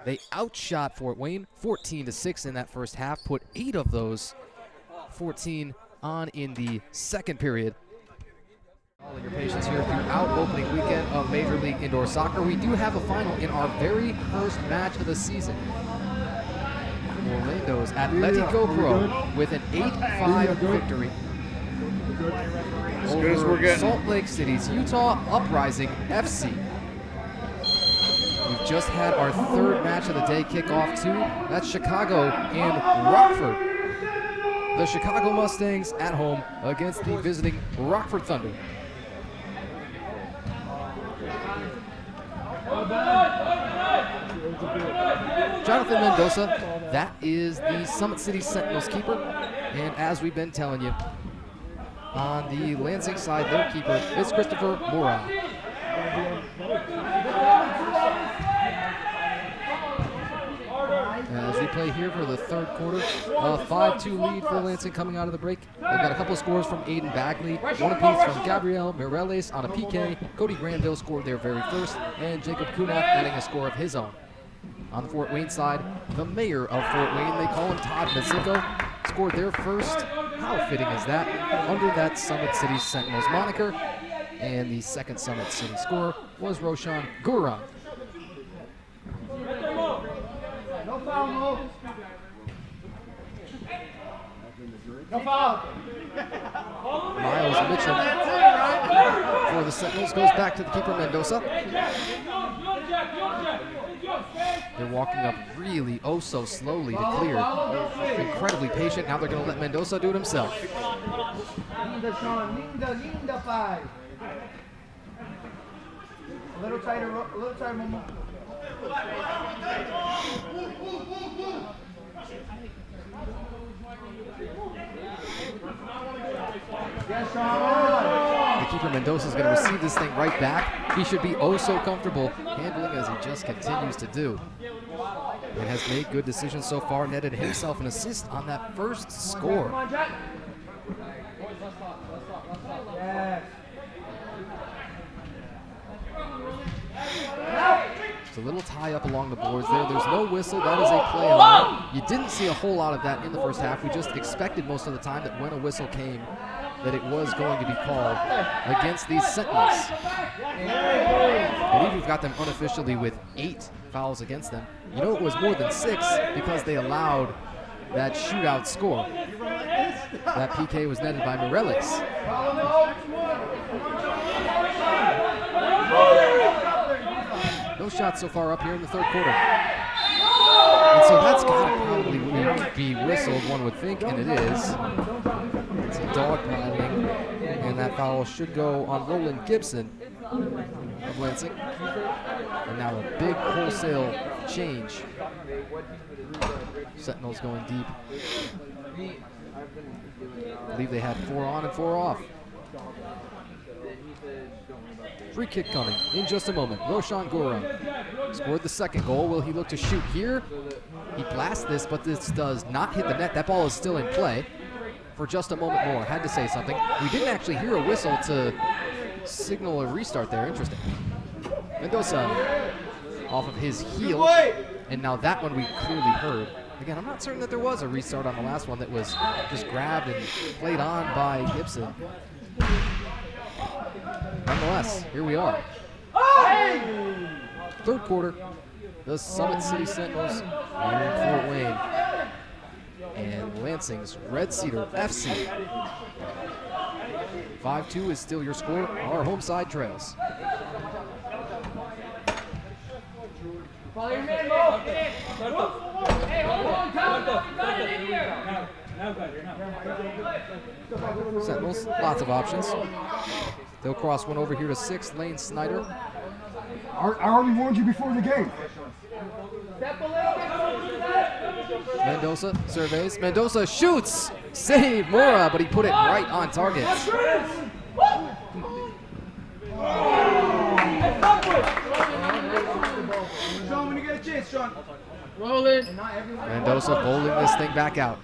They outshot Fort Wayne 14-6 in that first half, put 8 of those 14 on in the second period. All of your patience here throughout opening weekend of Major League Indoor Soccer. We do have a final in our very first match of the season. Orlando's Atletico Pro with an 8-5 victory over Salt Lake City's Utah Uprising FC. We've just had our third match of the day kick off too. That's Chicago and Rockford. The Chicago Mustangs at home against the visiting Rockford Thunder. Jonathan Mendoza, that is the Summit City Sentinels keeper. And as we've been telling you, on the Lansing side, their keeper is Christopher Mora. As we play here for the third quarter, a 5-2 lead for Lansing coming out of the break. They've got a couple of scores from Aiden Bagley, one apiece from Gabriel Mireles on a PK. Cody Granville scored their very first, and Jacob Kunaf adding a score of his own. On the Fort Wayne side, the mayor of Fort Wayne, they call him Todd Mazico, scored their first. How fitting is that? Under that Summit City Sentinels moniker. And the second Summit City score was Roshan Guran. No foul, Mo. No foul. Miles Mitchell for the Sentinels goes back to the keeper Mendoza. They're walking up really so slowly to clear. Incredibly patient. Now they're going to let Mendoza do it himself. Linda, Sean. Linda, 5. A little tighter, Momo. Yes, Sean. The keeper Mendoza is going to receive this thing right back. He should be so comfortable handling as he just continues to do. And has made good decisions so far, netted himself an assist on that first score. Yes. It's a little tie up along the boards there. There's no whistle. That is a play on. You didn't see a whole lot of that in the first half. We just expected most of the time that when a whistle came, that it was going to be called against these Sentinels. I believe we've got them unofficially with 8 fouls against them. You know, it was more than 6 because they allowed that shootout score. That PK was netted by Mireles. No shots so far up here in the third quarter. And so that's got to probably be whistled, one would think, and it is. It's a dog piling, and that foul should go on Roland Gibson of Lansing. And now a big wholesale change. Sentinels going deep. I believe they had 4 on and 4 off. Free kick coming in just a moment. Roshan Guram scored the second goal. Will he look to shoot here? He blasts this, but this does not hit the net. That ball is still in play for just a moment more. Had to say something. We didn't actually hear a whistle to signal a restart there. Interesting. Mendoza off of his heel. And now that one we clearly heard. Again, I'm not certain that there was a restart on the last one that was just grabbed and played on by Gibson. Nonetheless, here we are. Third quarter, the Summit City Sentinels here in Fort Wayne and Lansing's Red Cedar FC. 5-2 is still your score. Our home side trails. Sentinels, lots of options. They'll cross one over here to 6, Lane Snyder. I already warned you before the game. Mendoza surveys. Mendoza shoots! Save Mora, but he put it right on target. Mendoza bowling this thing back out.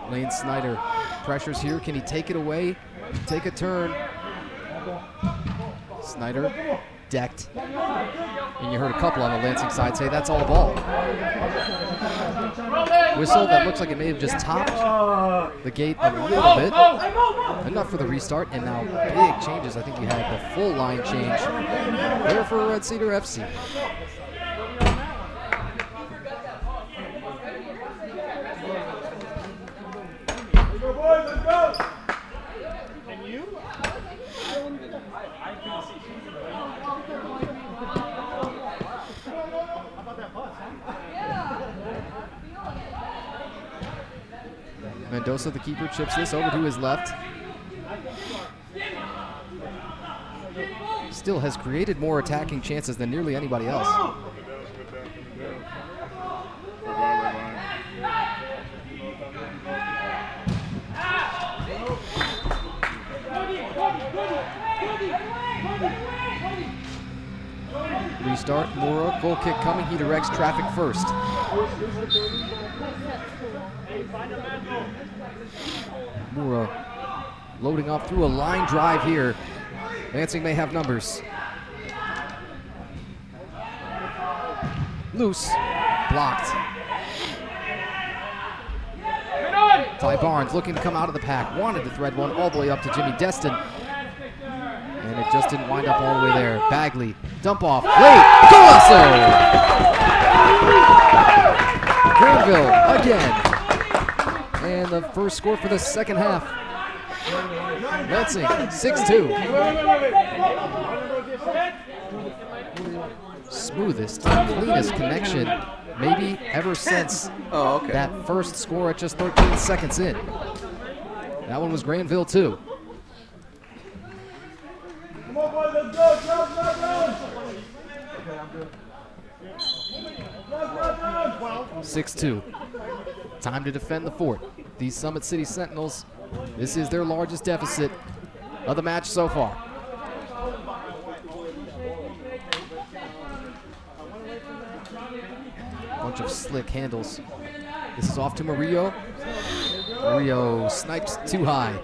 Lane Snyder pressures here. Can he take it away? Take a turn. Snyder decked. And you heard a couple on the Lansing side say that's all ball. Whistle that looks like it may have just topped the gate a little bit. Enough for the restart, and now big changes. I think we had the full line change there for Red Cedar FC. Mendoza, the keeper, chips this over to his left. Still has created more attacking chances than nearly anybody else. Restart, Mura, goal kick coming. He directs traffic first. Mura loading up through a line drive here. Lansing may have numbers. Loose, blocked. Ty Barnes looking to come out of the pack. Wanted to thread one all the way up to Jimmy Destin. And it just didn't wind up all the way there. Bagley, dump off, late, Golasso! Granville again. And the first score for the second half. Lansing, 6-2. Smoothest, cleanest connection maybe ever since that first score at just 13 seconds in. That one was Granville too. Come on, boys, let's go. Go. 6-2. Time to defend the fort. These Summit City Sentinels, this is their largest deficit of the match so far. Bunch of slick handles. This is off to Murillo. Murillo snipes too high.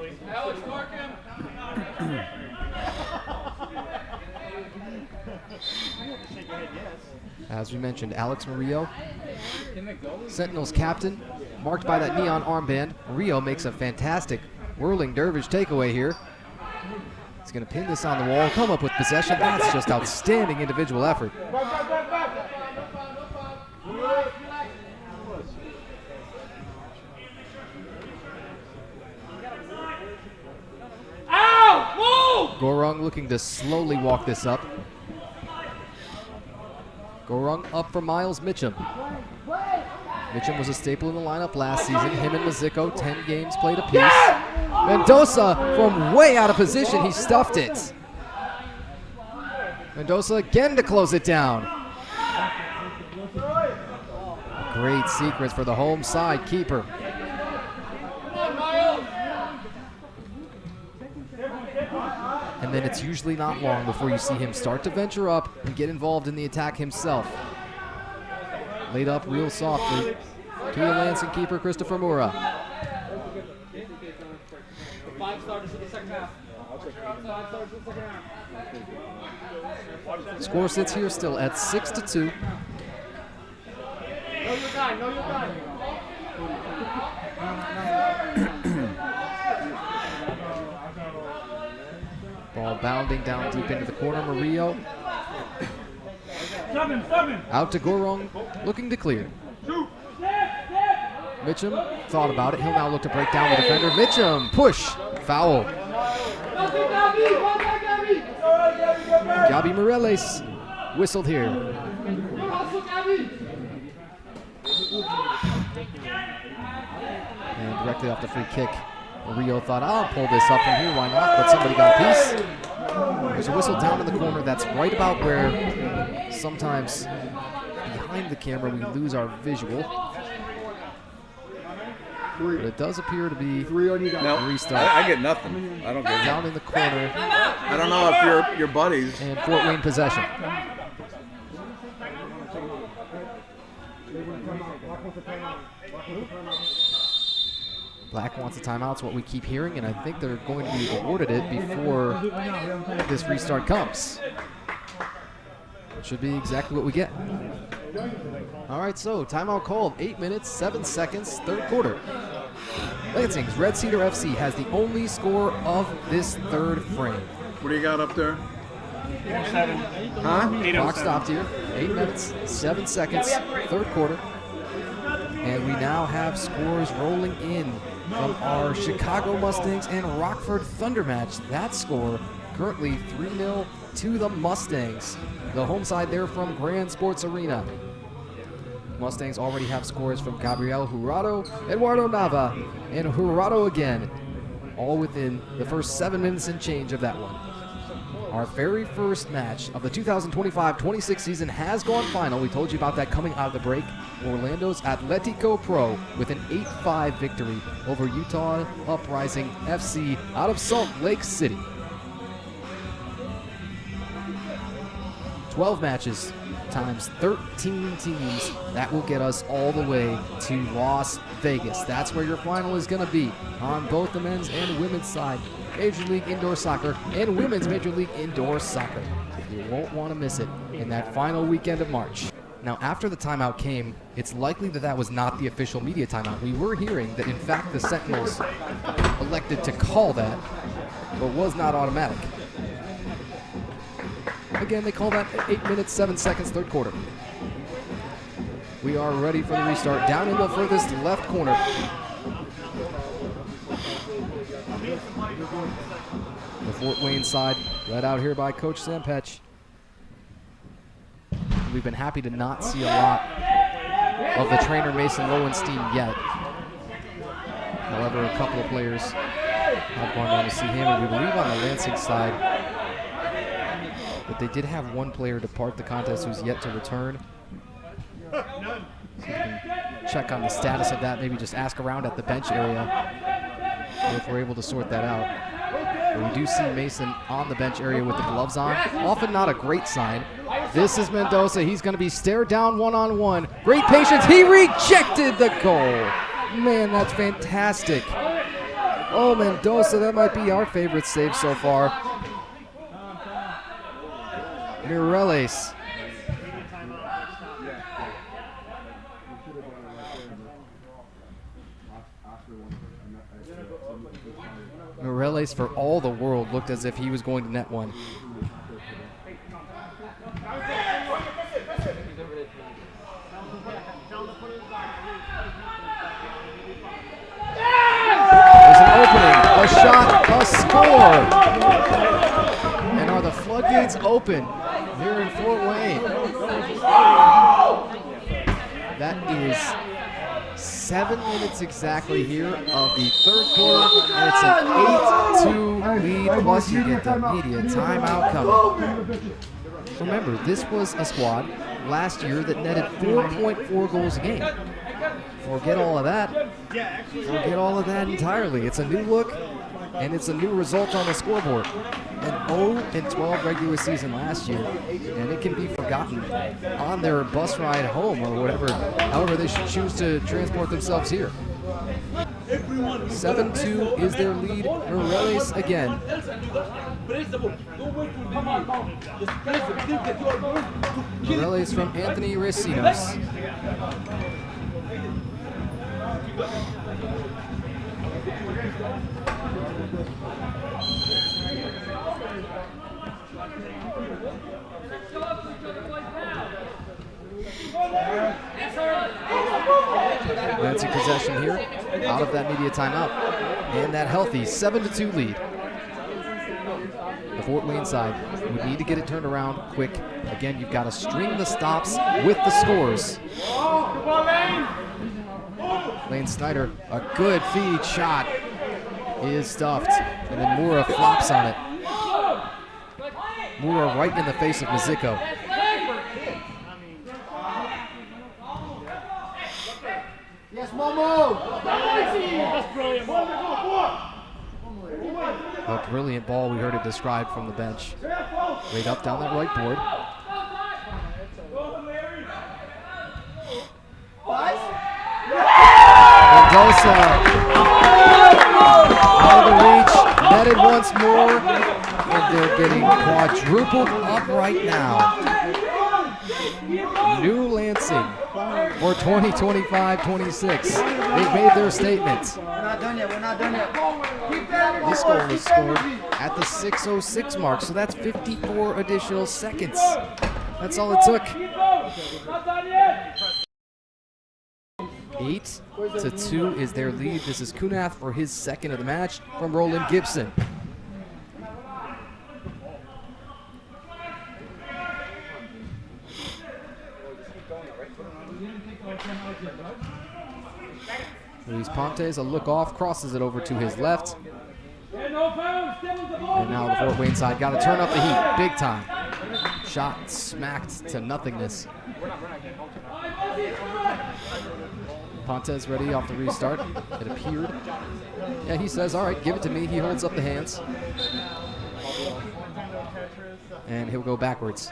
As we mentioned, Alex Murillo, Sentinels captain, marked by that neon armband. Murillo makes a fantastic whirling dervish takeaway here. He's going to pin this on the wall, come up with possession. That's just outstanding individual effort. Gorung looking to slowly walk this up. Gorung up for Miles Mitchum. Mitchum was a staple in the lineup last season. Him and Mazzico, 10 games played apiece. Mendoza from way out of position, he stuffed it. Mendoza again to close it down. Great sequence for the home side keeper. And then it's usually not long before you see him start to venture up and get involved in the attack himself. Laid up real softly to the Lansing keeper, Christopher Mura. 5 starters in the second half. Score sits here still at 6-2. Know your guy, know your guy. Ball bounding down deep into the corner. Murillo out to Gorung, looking to clear. Mitchum thought about it. He'll now look to break down the defender. Mitchum, push, foul. Gabi Moreles whistled here. And directly off the free kick, Murillo thought, I'll pull this up from here, why not? But somebody got a piece. There's a whistle down in the corner. That's right about where sometimes behind the camera we lose our visual. Three. But it does appear to be 3 on you guys. No, restart. I get nothing. I don't get Down in the corner I don't know if your buddies. and Fort Wayne possession. Black wants a timeout. It's what we keep hearing, and I think they're going to be awarded it before this restart comes. It should be exactly what we get. All right, so timeout called. 8 minutes, 7 seconds, third quarter. Lansing's Red Cedar FC has the only score of this third frame. What do you got up there? 7. Huh? Clock stopped here. 8 minutes, 7 seconds, third quarter. And we now have scores rolling in from our Chicago Mustangs and Rockford Thunder match. That score currently 3-0 to the Mustangs. The home side there from Grand Sports Arena. Mustangs already have scores from Gabriel Jurado, Eduardo Nava, and Jurado again, all within the first 7 minutes and change of that one. Our very first match of the 2025-26 season has gone final. We told you about that coming out of the break. Orlando's Atletico Pro with an 8-5 victory over Utah Uprising FC out of Salt Lake City. 12 matches times 13 teams. That will get us all the way to Las Vegas. That's where your final is going to be on both the men's and women's side. Major League Indoor Soccer and Women's Major League Indoor Soccer. You won't want to miss it in that final weekend of March. Now, after the timeout came, it's likely that that was not the official media timeout. We were hearing that, in fact, the Sentinels elected to call that, but was not automatic. Again, they call that 8 minutes, 7 seconds, third quarter. We are ready for the restart. Down in the furthest left corner. The Fort Wayne side, led out here by Coach Sampech. We've been happy to not see a lot of the trainer Mason Lowenstein yet. However, a couple of players have gone down to see him, and we believe on the Lansing side that they did have one player depart the contest who's yet to return. So we can check on the status of that, maybe just ask around at the bench area if we're able to sort that out. But we do see Mason on the bench area with the gloves on. Often not a great sign. This is Mendoza. He's going to be stared down one-on-one. Great patience. He rejected the goal. Man, that's fantastic. Oh, Mendoza, that might be our favorite save so far. Mireles. Mireles, for all the world, looked as if he was going to net one. There's an opening, a shot, a score. And are the floodgates open here in Fort Wayne? That is 7 minutes exactly here of the third quarter, and it's an 8-2 lead, plus you get the media timeout coming. Remember, this was a squad last year that netted 4.4 goals a game. Forget all of that. Forget all of that entirely. It's a new look, and it's a new result on the scoreboard. An 0-12 regular season last year, and it can be forgotten on their bus ride home or whatever, however they should choose to transport themselves here. 7-2 is their lead. Mireles again. Mireles from Anthony Racinos. Lansing possession here, out of that media timeout, and that healthy 7-2 lead. The Fort Wayne side would need to get it turned around quick. Again, you've got to string the stops with the scores. Lane Snyder, a good feed shot, is stuffed, and then Moura flops on it. Moura right in the face of Mazzico. Yes, Momo! That's brilliant ball. A brilliant ball, we heard it described from the bench. Right up down that right board. Mendoza out of the reach, netted once more, and they're getting quadrupled up right now. New Lansing for 2025-26. They've made their statement. We're not done yet. We're not done yet. This goal was scored at the 6:06 mark, so that's 54 additional seconds. That's all it took. 8-2 is their lead. This is Kunath for his second of the match from Roland Gibson. Luis Pontes, a look off, crosses it over to his left. And now the Fort Wayne side got to turn up the heat big time. Shot smacked to nothingness. Pontes ready off the restart. It appeared. Yeah, he says, all right, give it to me. He holds up the hands. And he'll go backwards.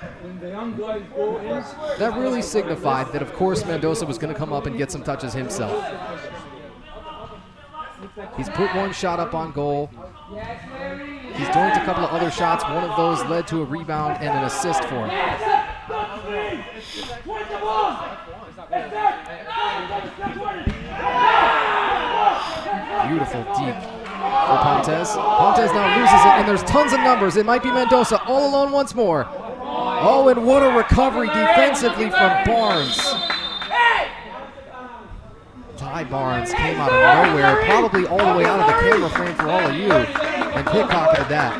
That really signified that, of course, Mendoza was going to come up and get some touches himself. He's put one shot up on goal. He's doinked a couple of other shots. One of those led to a rebound and an assist for him. Beautiful deep for Pontes. Pontes now loses it, and there's tons of numbers. It might be Mendoza all alone once more. Oh, and what a recovery defensively from Barnes. Ty Barnes came out of nowhere, probably all the way out of the camera frame for all of you, and pickpocketed that.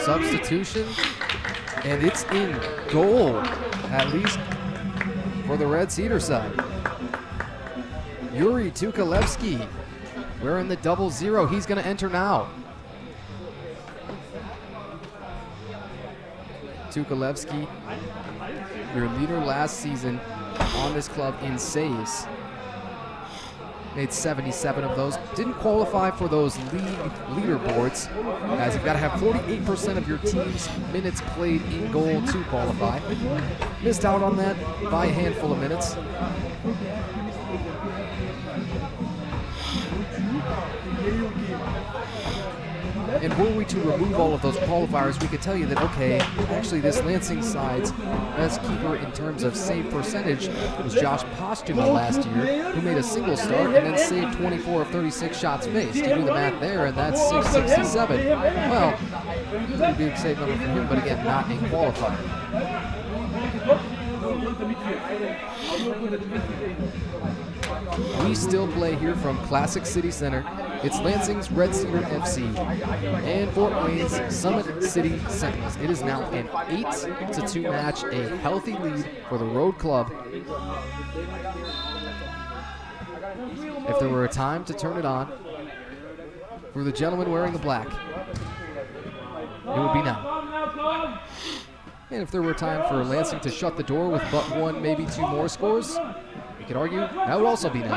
Substitution, and it's in goal, at least for the Red Cedar side. Yuri Tukalevsky wearing the 00. He's going to enter now. Tukalevsky, your leader last season on this club in saves. Made 77 of those. Didn't qualify for those league leaderboards, as you've got to have 48% of your team's minutes played in goal to qualify. Missed out on that by a handful of minutes. And were we to remove all of those qualifiers, we could tell you that, okay, actually this Lansing side's best keeper in terms of save percentage was Josh Postuma last year, who made a single start and then saved 24 of 36 shots faced. You do the math there, and that's 667. Well, pretty big save number for him, but again, not in qualifier. We still play here from Classic City Center. It's Lansing's Red Cedar FC and Fort Wayne's Summit City Sentinels. It is now an 8-2 match, a healthy lead for the road club. If there were a time to turn it on for the gentleman wearing the black, it would be now. And if there were a time for Lansing to shut the door with but one, maybe two more scores, you could argue that would also be now.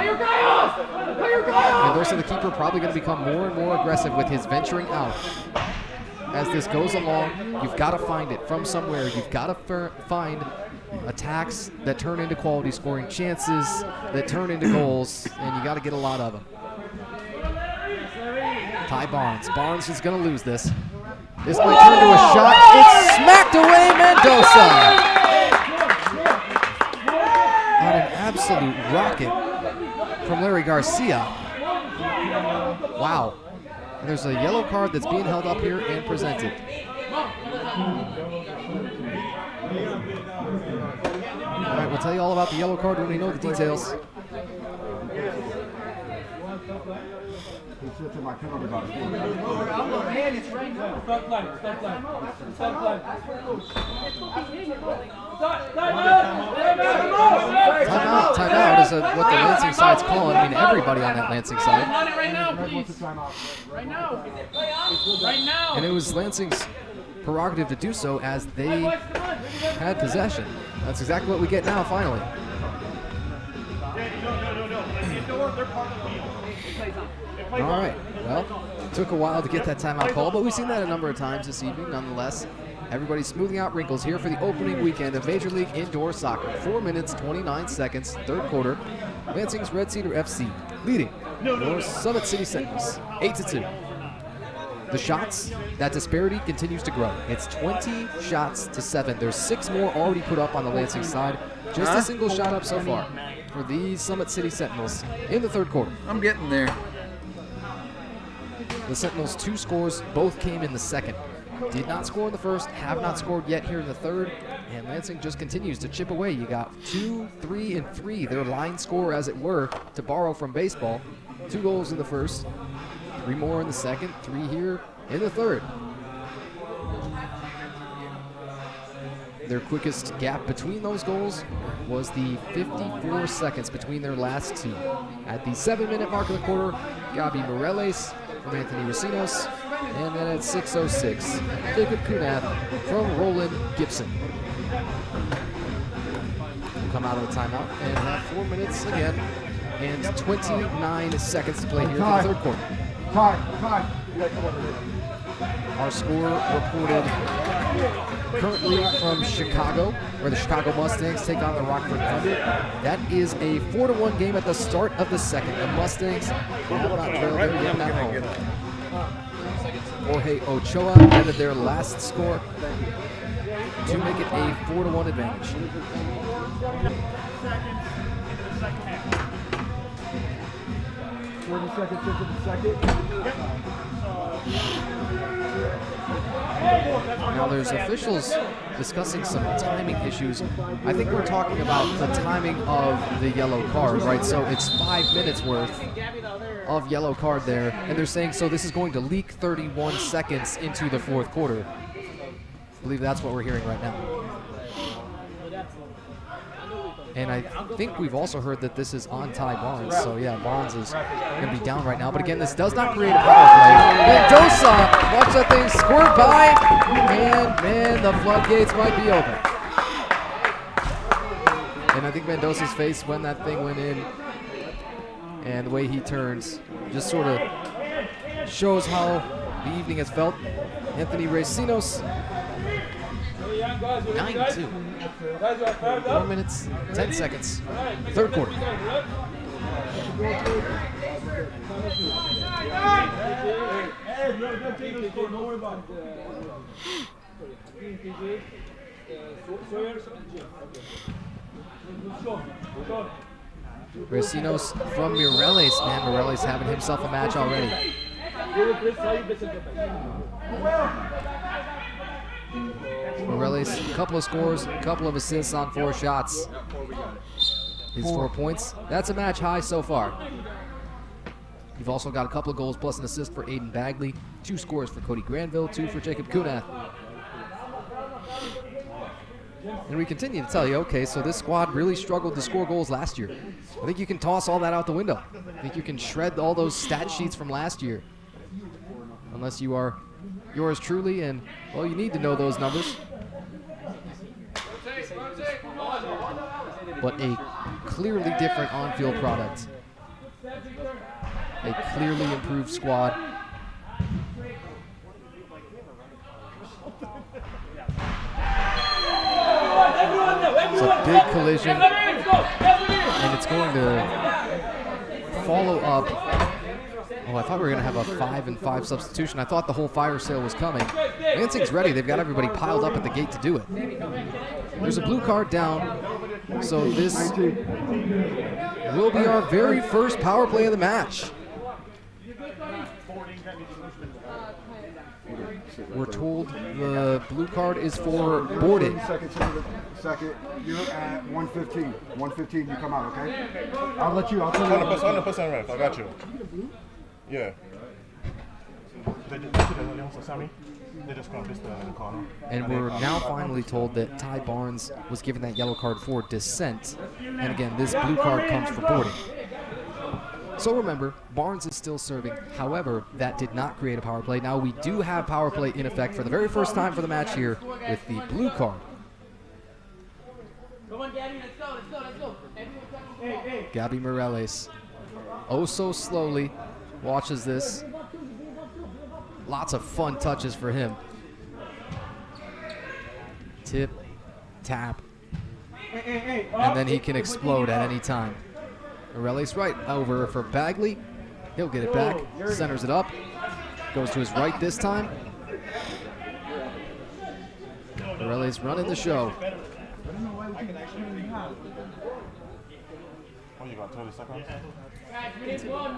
Mendoza, the keeper, probably going to become more and more aggressive with his venturing out. As this goes along, you've got to find it from somewhere. You've got to find attacks that turn into quality scoring chances, that turn into goals, and you got to get a lot of them. Ty Barnes. Barnes is going to lose this. This might turn to a shot. It's smacked away, Mendoza! On an absolute rocket from Larry Garcia. Wow. And there's a yellow card that's being held up here and presented. All right, we'll tell you all about the yellow card when we know the details. Stop line. Ty timeout. Timeout is what the Lansing side's calling. I mean, everybody on that Lansing side. On it right now, please. Right now. Right now. And it was Lansing's prerogative to do so as they had possession. That's exactly what we get now, finally. All right. Well, it took a while to get that timeout call, but we've seen that a number of times this evening nonetheless. Everybody's smoothing out wrinkles here for the opening weekend of Major League Indoor Soccer. 4 minutes, 29 seconds, third quarter. Lansing's Red Cedar FC leading your Summit City Sentinels 8-2. The shots, that disparity continues to grow. It's 20 shots to 7. There's 6 more already put up on the Lansing side. Just a single shot up so far for these Summit City Sentinels in the third quarter. I'm getting there. The Sentinels' 2 scores both came in the second. Did not score in the first, have not scored yet here in the third, and Lansing just continues to chip away. You got 2, 3, and 3, their line score as it were, to borrow from baseball. 2 goals in the first, 3 more in the second, 3 here in the third. Their quickest gap between those goals was the 54 seconds between their last 2. At the 7-minute mark of the quarter, Gabi Morales from Anthony Racinos, and then at 6:06, Jacob Kunath from Roland Gibson. We'll come out of the timeout and have 4 minutes again and 29 seconds to play here for the third quarter. Our score reported currently from Chicago, where the Chicago Mustangs take on the Rockford Thunder. That is a 4-1 game at the start of the second. The Mustangs have not trailed their game at home. Jorge Ochoa added their last score to make it a 4-1 advantage. Seconds into the second. Now there's officials discussing some timing issues. I think we're talking about the timing of the yellow card, right? So it's 5 minutes worth of yellow card there, and they're saying so this is going to leak 31 seconds into the fourth quarter. I believe that's what we're hearing right now. And I think we've also heard that this is on Ty Barnes. So yeah, Barnes is going to be down right now. But again, this does not create a power play. Mendoza, watch that thing squirt by, and man, the floodgates might be open. And I think Mendoza's face when that thing went in, and the way he turns, just sort of shows how the evening has felt. Anthony Racinos, 9-2. 4 minutes, 10 seconds. Third quarter. Racinos from Mireles. Man, Mireles having himself a match already. Morales, a couple of scores, a couple of assists on 4 shots. His 4 points. That's a match high so far. You've also got a couple of goals plus an assist for Aiden Bagley, 2 scores for Cody Granville, 2 for Jacob Kunath. And we continue to tell you, okay, so this squad really struggled to score goals last year. I think you can toss all that out the window. I think you can shred all those stat sheets from last year. Unless you are yours truly, and, well, you need to know those numbers. But a clearly different on-field product. A clearly improved squad. It's a big collision, and it's going to follow up. Oh, I thought we were going to have a 5-and-5 substitution. I thought the whole fire sale was coming. Lansing's ready. They've got everybody piled up at the gate to do it. There's a blue card down, so this will be our very first power play of the match. We're told the blue card is for boarded. Second, you're at 115. 115, you come out, okay? I'll let you. I'll tell you. 100% ref. I got you. Yeah. And we're now finally told that Ty Barnes was given that yellow card for dissent. And again, this blue card comes for boarding. So remember, Barnes is still serving. However, that did not create a power play. Now we do have power play in effect for the very first time for the match here with the blue card. Come on, Gabby, let's go, let's go, let's go. Gabby Morales, oh so slowly, watches this. Lots of fun touches for him. Tip, tap, and then he can explode at any time. Morales right over for Bagley. He'll get it back, centers it up, goes to his right this time. Morales running the show.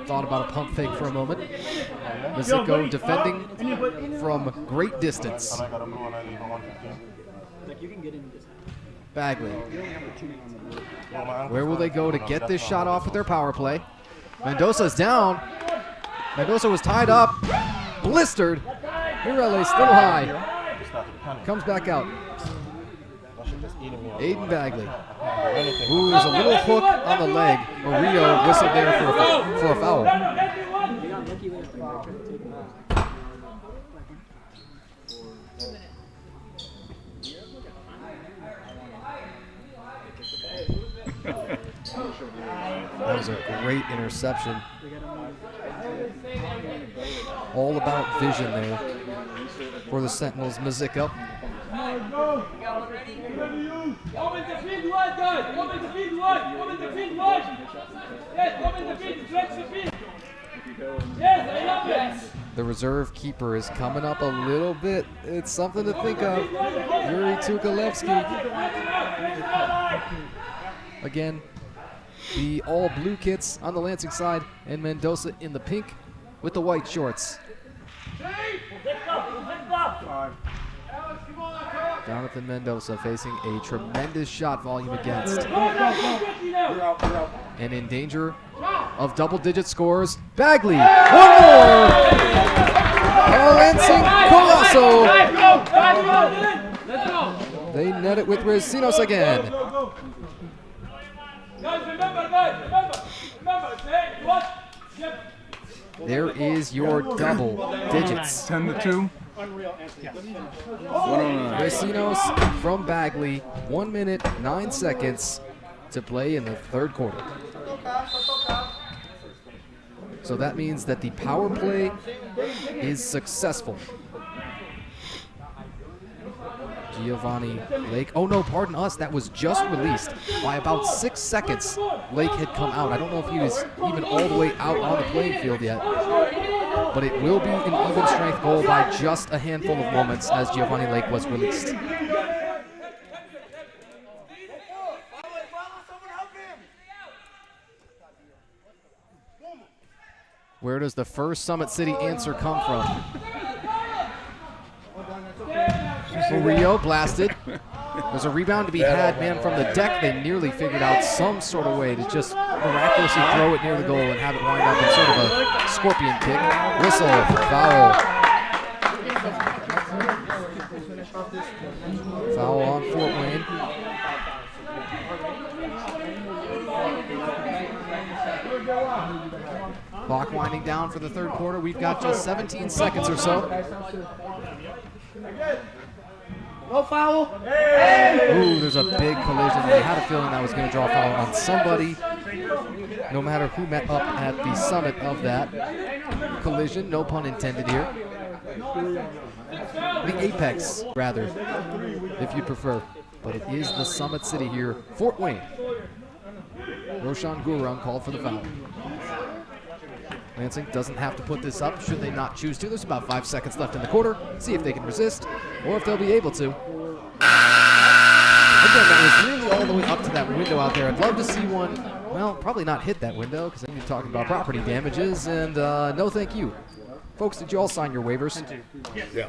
Thought about a pump fake for a moment. Mizuko defending from great distance. Bagley. Where will they go to get this shot off with their power play? Mendoza's down. Mendoza was tied up, blistered. Morales still high. Comes back out. Aiden Bagley. Ooh, there's a little hook on the leg. Rio whistled there for a foul. That was a great interception. All about vision there for the Sentinels. Mizuko. The reserve keeper is coming up a little bit. It's something to think of. Yuri Tukalevsky. Again, the all blue kits on the Lansing side, and Mendoza in the pink with the white shorts. Jonathan Mendoza facing a tremendous shot volume against. And in danger of double-digit scores, Bagley. One more! Lansing Colosso. They net it with Recinos again. There is your double digits. 10-2. Recinos from Bagley, 1 minute, 9 seconds to play in the third quarter. So that means that the power play is successful. Giovanni Lake, oh no, pardon us, that was just released by about 6 seconds. Lake had come out. I don't know if he was even all the way out on the playing field yet, but it will be an even strength goal by just a handful of moments as Giovanni Lake was released. Where does the first Summit City answer come from? Rio blasted. There's a rebound to be had, man, from the deck. They nearly figured out some sort of way to just miraculously throw it near the goal and have it wind up in sort of a scorpion kick. Whistle, foul. Foul on Fort Wayne. Clock winding down for the third quarter. We've got just 17 seconds or so. No foul. Ooh, there's a big collision. I had a feeling that was going to draw a foul on somebody, no matter who met up at the summit of that collision. No pun intended here. The apex, rather, if you prefer. But it is the Summit City here, Fort Wayne. Roshan Gurung called for the foul. Lansing doesn't have to put this up should they not choose to. There's about 5 seconds left in the quarter. See if they can resist or if they'll be able to. Again, that was really all the way up to that window out there. I'd love to see one, well, probably not hit that window because then you're talking about property damages, and no thank you Folks, did you all sign your waivers?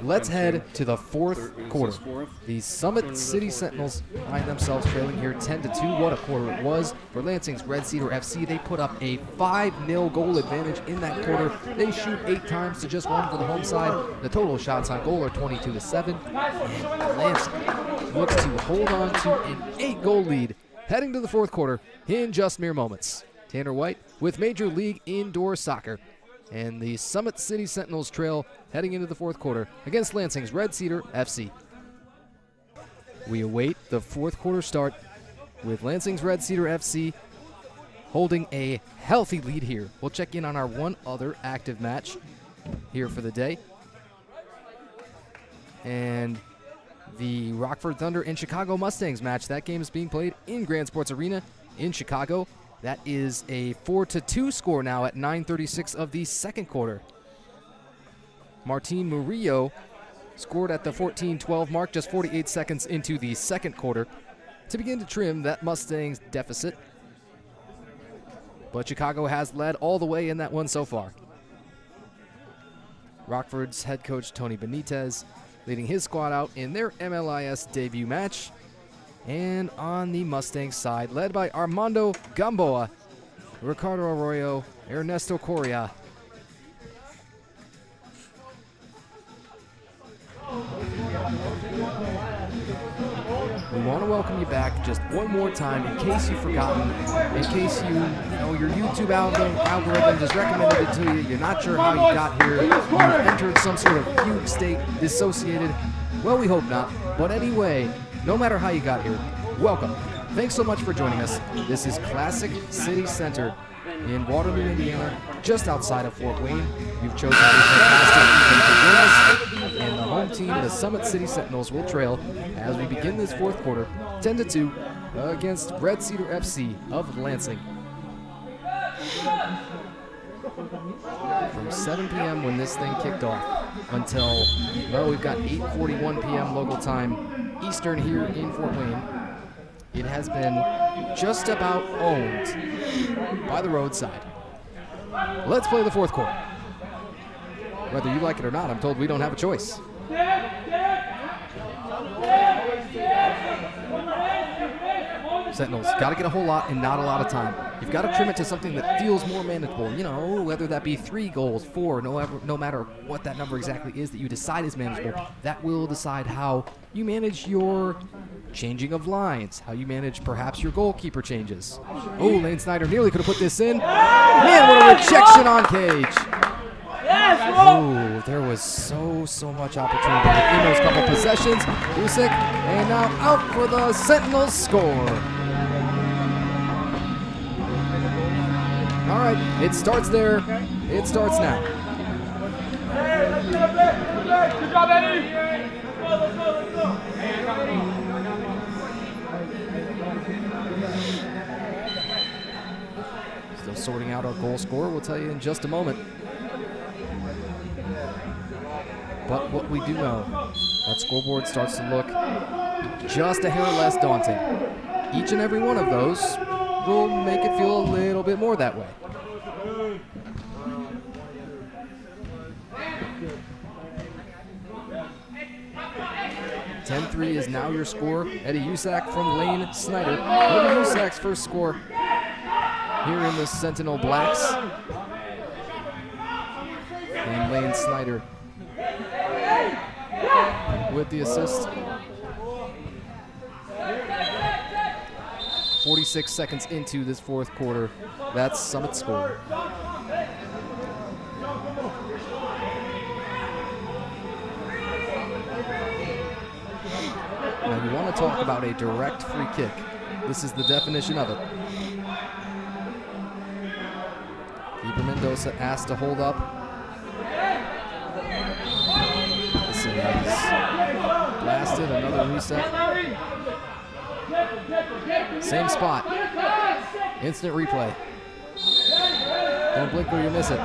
Let's head to the fourth quarter. The Summit City Sentinels find themselves trailing here 10-2. What a quarter it was for Lansing's Red Cedar FC. They put up a 5-0 goal advantage in that quarter. They shoot 8 times to just 1 for the home side. The total shots on goal are 22-7. And Lansing looks to hold on to an 8-goal lead heading to the fourth quarter in just mere moments. Tanner White with Major League Indoor Soccer. And the Summit City Sentinels trail heading into the fourth quarter against Lansing's Red Cedar FC. We await the fourth quarter start with Lansing's Red Cedar FC holding a healthy lead here. We'll check in on our one other active match here for the day. And the Rockford Thunder and Chicago Mustangs match. That game is being played in Grand Sports Arena in Chicago. That is a 4-2 score now at 9:36 of the second quarter. Martin Murillo scored at the 14-12 mark just 48 seconds into the second quarter to begin to trim that Mustangs deficit. But Chicago has led all the way in that one so far. Rockford's head coach Tony Benitez leading his squad out in their MLIS debut match. And on the Mustangs side, led by Armando Gamboa, Ricardo Arroyo, Ernesto Correa. We want to welcome you back just one more time in case you've forgotten, in case your YouTube algorithm just recommended it to you, you're not sure how you got here, you've entered some sort of fugue state, dissociated. Well, we hope not, but anyway, no matter how you got here, welcome. Thanks so much for joining us. This is Classic City Center in Waterloo, Indiana, just outside of Fort Wayne. You've chosen a fantastic evening to join us, and the home team, the Summit City Sentinels, will trail as we begin this fourth quarter, 10-2, against Red Cedar FC of Lansing. From 7 p.m. when this thing kicked off until, well, we've got 8:41 p.m. local time Eastern here in Fort Wayne. It has been just about owned by the roadside. Let's play the fourth quarter. Whether you like it or not, I'm told we don't have a choice. Sentinels, got to get a whole lot and not a lot of time. You've got to trim it to something that feels more manageable. You know, whether that be 3 goals, 4, no matter what that number exactly is that you decide is manageable, that will decide how you manage your changing of lines, how you manage perhaps your goalkeeper changes. Oh, Lane Snyder nearly could have put this in. Man, what a rejection on Cage. Oh, there was so much opportunity in those couple possessions. Busek, and now out for the Sentinels score. All right, it starts there. It starts now. Good job, Eddie. Let's go. Still sorting out our goal scorer. We'll tell you in just a moment. But what we do know, that scoreboard starts to look just a hair less daunting. Each and every one of those will make it feel a little bit more that way. .10-3 is now your score. Eddie Usak from Lane Snyder. Eddie Usak's first score here in the Sentinel Blacks. And Lane Snyder with the assist. 46 seconds into this fourth quarter. That's Summit's score. Now you want to talk about a direct free kick. This is the definition of it. Keeper Mendoza asked to hold up. This is blasted, another reset. Same spot. Instant replay. Don't blink or you miss it.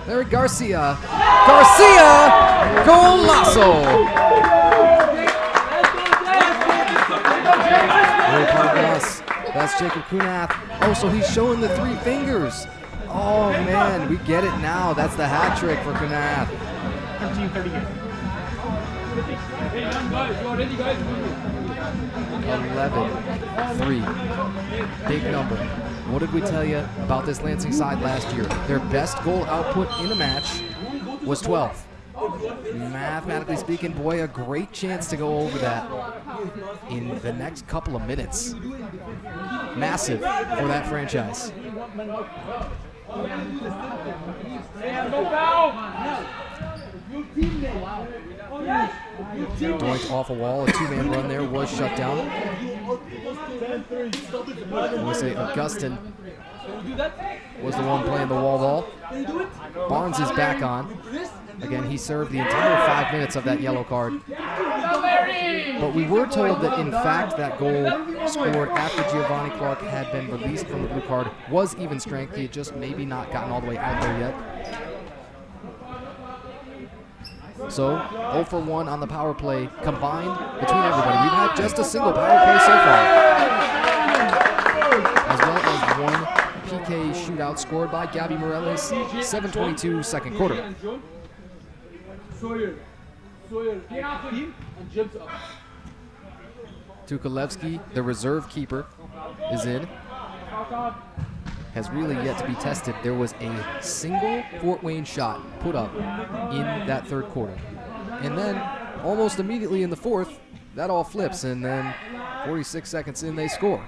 There, Garcia. Golazo! That's Jacob Kunath. Oh, so he's showing the 3 fingers. Oh, man, we get it now. That's the hat trick for Knapp. 13:38. Hey, young guys, you are ready, guys? 11-3. Big number. What did we tell you about this Lansing side last year? Their best goal output in a match was 12. Mathematically speaking, boy, a great chance to go over that in the next couple of minutes. Massive for that franchise. Doink off a wall, a two-man run there was shut down. We say Augustin was the one playing the wall ball. Barnes is back on. Again, he served the entire 5 minutes of that yellow card. But we were told that, in fact, that goal scored after Giovanni Clark had been released from the blue card was even strength. He had just maybe not gotten all the way out there yet. So, 0 for 1 on the power play combined between everybody. We've had just a single power play so far, as well as one PK shootout scored by Gabby Morales, 7:22 second quarter. Tukulevsky, the reserve keeper, is in. Has really yet to be tested. There was a single Fort Wayne shot put up in that third quarter. And then almost immediately in the fourth, that all flips, and then 46 seconds in, they score.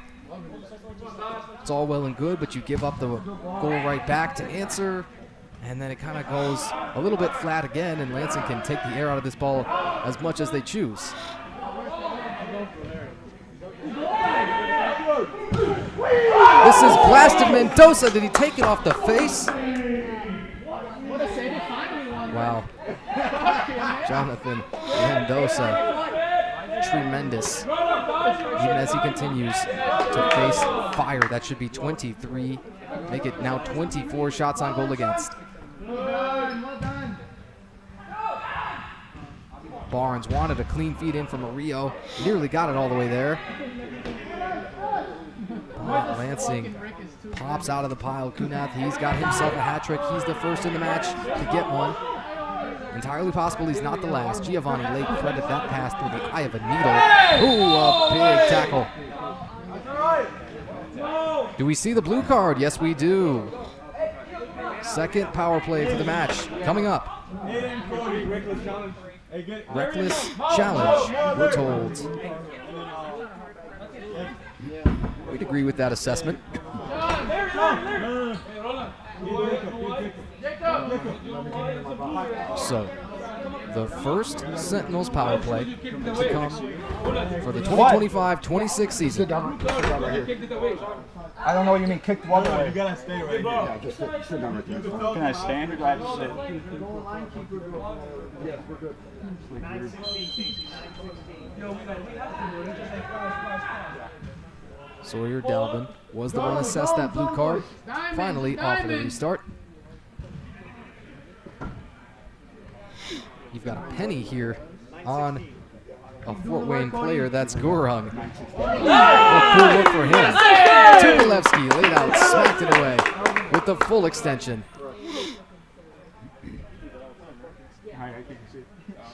It's all well and good, but you give up the goal right back to answer, and then it kind of goes a little bit flat again, and Lansing can take the air out of this ball as much as they choose. This is blasted Mendoza. Did he take it off the face? Wow. Jonathan Mendoza. Tremendous. Even as he continues to face fire. That should be 23. Make it now 24 shots on goal against. Barnes wanted a clean feed in from Murillo. Nearly got it all the way there. Lansing pops out of the pile. Kunath, he's got himself a hat trick. He's the first in the match to get one. Entirely possible he's not the last. Giovanni Lake threaded that pass through the eye of a needle. Ooh, a big tackle. Do we see the blue card? Yes, we do. Second power play for the match coming up. Reckless challenge, we're told. We'd agree with that assessment. So, the first Sentinels power play to come for the 2025-26 season. I don't know what you mean, kicked one way. You gotta stay right here. Yeah, just sit down right there. Can I stand or do I have to sit? Yes, we're good. Sawyer Dalvin was the one assessed that blue card. Finally, off for the restart. You've got a penny here on a Fort Wayne player. That's Gorung. Oh, cool look for him. Tukulevsky laid out, smacked it away with the full extension.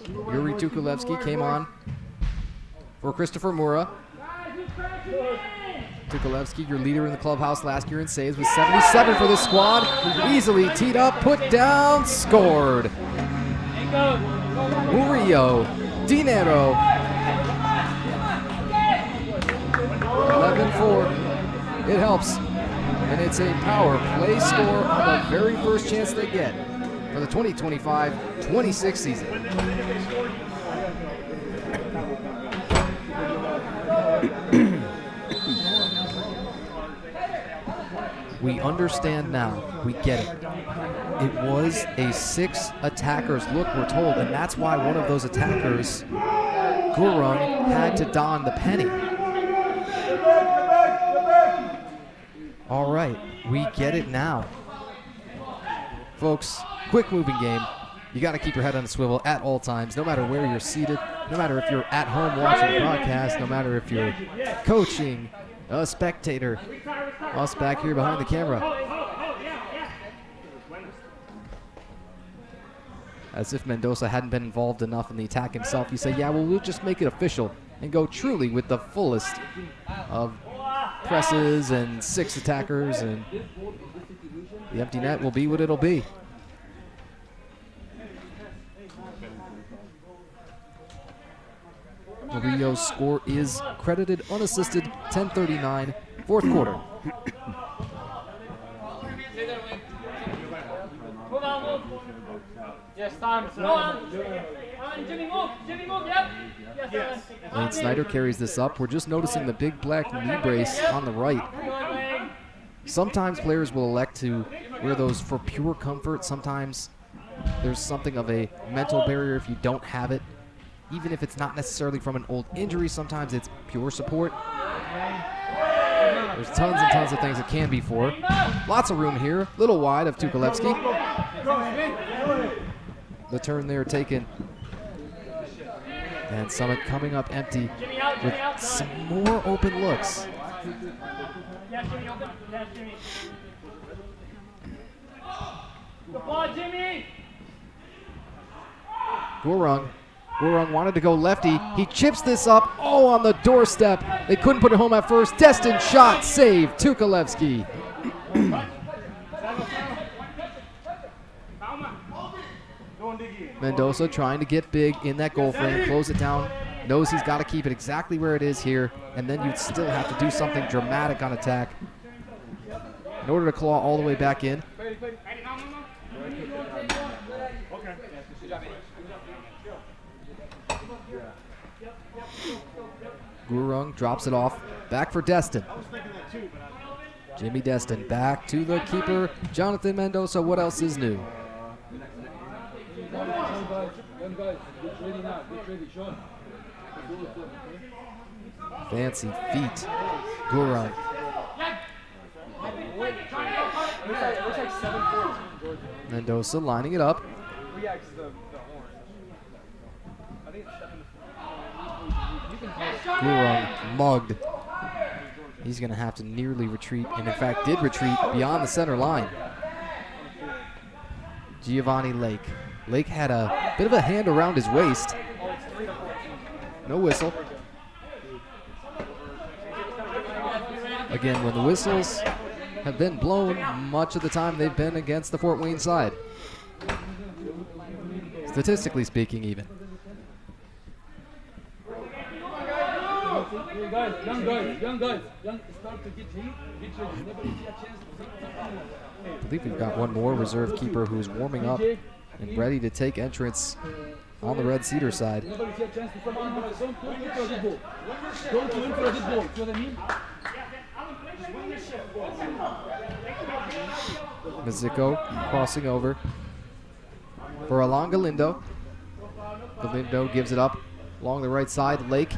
Yuri Tukulevsky came on for Christopher Mura. Tukulevsky, your leader in the clubhouse last year in saves, with 77 for this squad. Easily teed up, put down, scored. Murillo, Dinero. 11-4. It helps. And it's a power play score on the very first chance they get for the 2025-26 season. We understand now. We get it. It was a 6 attackers look, we're told, and that's why one of those attackers, Gorung, had to don the penny. All right, we get it now. Folks, quick moving game. You got to keep your head on a swivel at all times, no matter where you're seated, no matter if you're at home watching the broadcast, no matter if you're coaching, a spectator, us back here behind the camera. As if Mendoza hadn't been involved enough in the attack himself, he said, yeah, well, we'll just make it official and go truly with the fullest of presses and 6 attackers, and the empty net will be what it'll be. Murillo's score is credited unassisted, 10:39, fourth quarter. Yes, time. Jimmy, move. Jimmy, move. Yep. Yes, Lane Snyder carries this up. We're just noticing the big black knee brace on the right. Sometimes players will elect to wear those for pure comfort. Sometimes there's something of a mental barrier if you don't have it. Even if it's not necessarily from an old injury, sometimes it's pure support. There's tons and tons of things it can be for. Lots of room here. Little wide of Tukalevsky. The turn there taken. And Summit coming up empty with some more open looks. Yes, Jimmy, open. Yes, Jimmy. Good ball, Jimmy. Gurung wanted to go lefty. He chips this up. Oh, on the doorstep. They couldn't put it home at first. Destined shot. Save. Tukalevsky. Mendoza trying to get big in that goal frame. Close it down. Knows he's got to keep it exactly where it is here. And then you'd still have to do something dramatic on attack in order to claw all the way back in. Gurung drops it off. Back for Destin. Jimmy Destin back to the keeper, Jonathan Mendoza. What else is new? Fancy feet. Gurung. Mendoza lining it up. Gurung mugged. He's going to have to nearly retreat, and in fact did retreat beyond the center line. Giovanni Lake. Lake had a bit of a hand around his waist. No whistle. Again, when the whistles have been blown, much of the time they've been against the Fort Wayne side. Statistically speaking, even. Young guys, start to get ready. Never see a chance. I believe we've got one more reserve keeper who's warming up and ready to take entrance on the Red Cedar side. Mazzico crossing over for Alon Galindo. Galindo gives it up along the right side. Lake,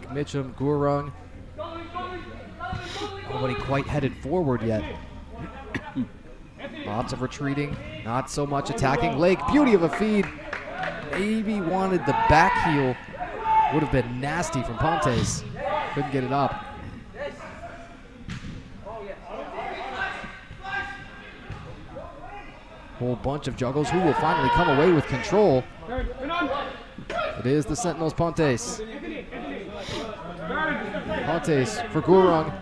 Mitchum, Gurung. Nobody quite headed forward yet. Lots of retreating, not so much attacking. Lake, beauty of a feed. Maybe wanted the back heel. Would have been nasty from Pontes. Couldn't get it up. Whole bunch of juggles. Who will finally come away with control? It is the Sentinels, Pontes. Pontes for Gurung.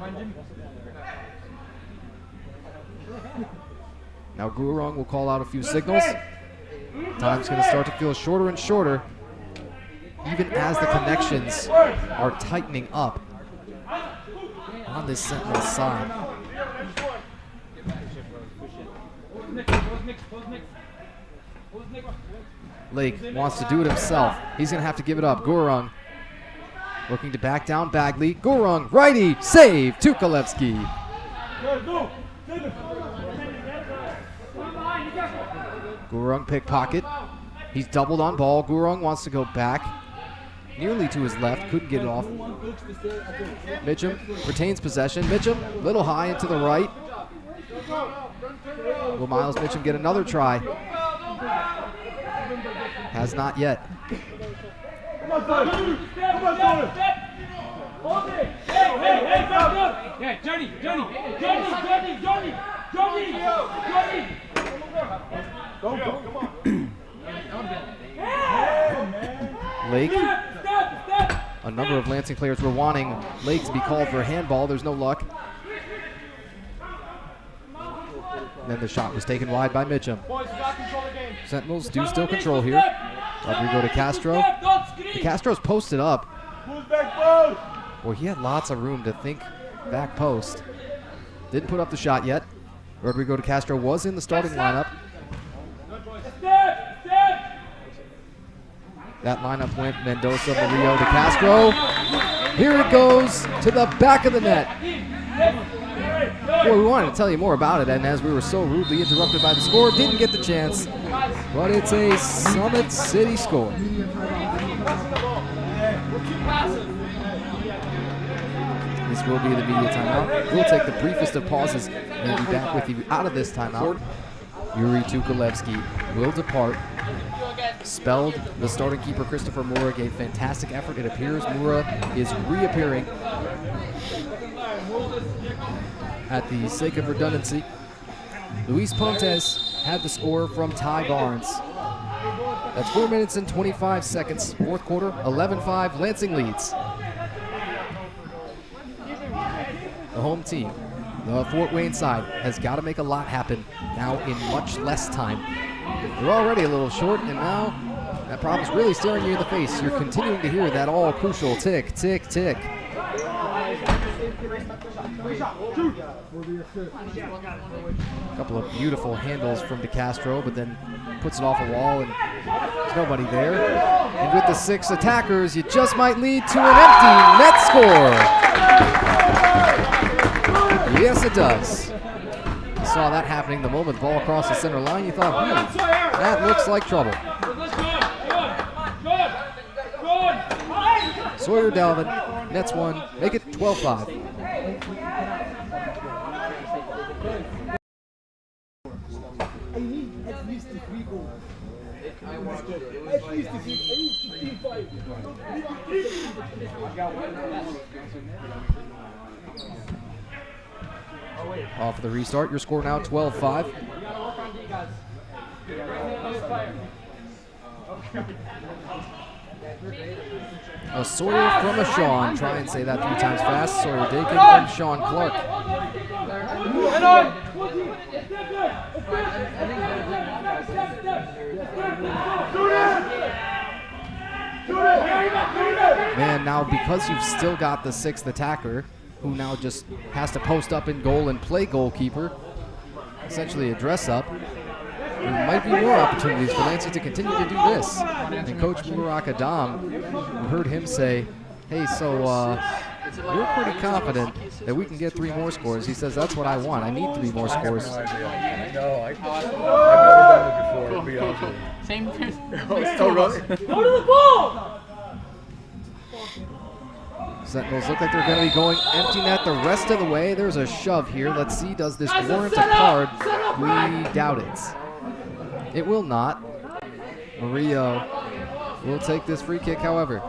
Now Gurung will call out a few signals. Time's going to start to feel shorter and shorter, even as the connections are tightening up on this Sentinel side. Lake wants to do it himself. He's going to have to give it up. Gurung looking to back down Bagley. Gurung, righty, save, Tukalevsky. Gurung pickpocket. He's doubled on ball. Gurung wants to go back. Nearly to his left. Couldn't get it off. Mitchum retains possession. Mitchum, little high and to the right. Will Miles Mitchum get another try? Has not yet. Yeah, Johnny. Lake. A number of Lansing players were wanting Lake to be called for a handball. There's no luck. And then the shot was taken wide by Mitchum. Sentinels do still control here. Rodrigo to Castro. Castro's posted up. Well, he had lots of room to think back post. Didn't put up the shot yet. Rodrigo de Castro was in the starting lineup. That lineup went Mendoza, Murillo, de Castro. Here it goes to the back of the net. Boy, we wanted to tell you more about it, and as we were so rudely interrupted by the score, didn't get the chance. But it's a Summit City score. This will be the media timeout. We'll take the briefest of pauses and be back with you out of this timeout. Yuri Tukalevsky will depart. Spelled the starting keeper Christopher Moura gave fantastic effort. It appears Moura is reappearing. At the sake of redundancy, Luis Pontes had the score from Ty Barnes. That's 4 minutes and 25 seconds. Fourth quarter, 11-5, Lansing leads. The home team, the Fort Wayne side, has got to make a lot happen now in much less time. They're already a little short, and now that problem's really staring you in the face. You're continuing to hear that all-crucial tick, tick, tick. A couple of beautiful handles from de Castro, but then puts it off a wall, and there's nobody there. And with the 6 attackers, you just might lead to an empty net score. Yes, it does. You saw that happening the moment the ball crossed the center line. You thought, that looks like trouble. Sawyer Dalvin, Nets 1, make it 12-5. Off of the restart, your score now 12-5. A Sawyer from a Sean. Try and say that 3 times fast. Sawyer Dakin from Sean Clark. Man, now because you've still got the 6th attacker, who now just has to post up in goal and play goalkeeper, essentially a dress up, there might be more opportunities for Lansing to continue to do this. And Coach Mubarak Adam, we heard him say, hey, so you're pretty confident that we can get 3 more scores. He says, that's what I want. I need 3 more scores. No, I've never done it before, to be honest with you. Same thing. Oh, really? Go to the ball! Sentinels look like they're going to be going empty net the rest of the way. There's a shove here. Let's see, does this warrant a card? We doubt it. It will not. Murillo will take this free kick, however.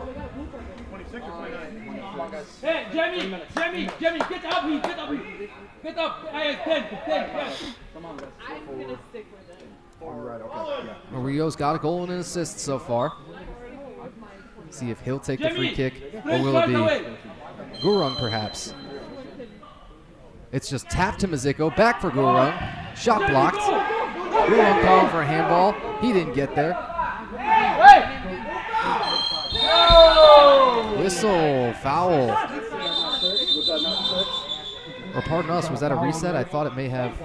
Hey, Jamie, get up here, get up here. Get up, I 10, yes. I'm gonna stick with it. Murillo's got a goal and an assist so far. See if he'll take the free kick, or will it be Gurung perhaps? It's just tapped to Maziko, back for Gurung. Shot blocked. Gurung calling for a handball. He didn't get there. Whistle, foul. Or pardon us, was that a reset? I thought it may have.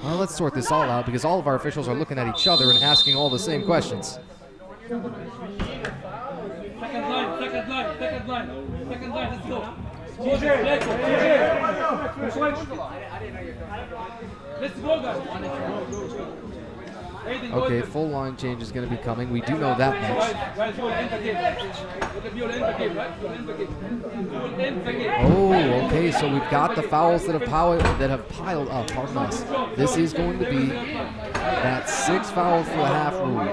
Well, let's sort this all out because all of our officials are looking at each other and asking all the same questions. Second line, let's go. Let's go, guys. Okay, full line change is going to be coming. We do know that much. Oh, okay, so we've got the fouls that have piled up. Pardon us. This is going to be that 6 fouls for the half rule.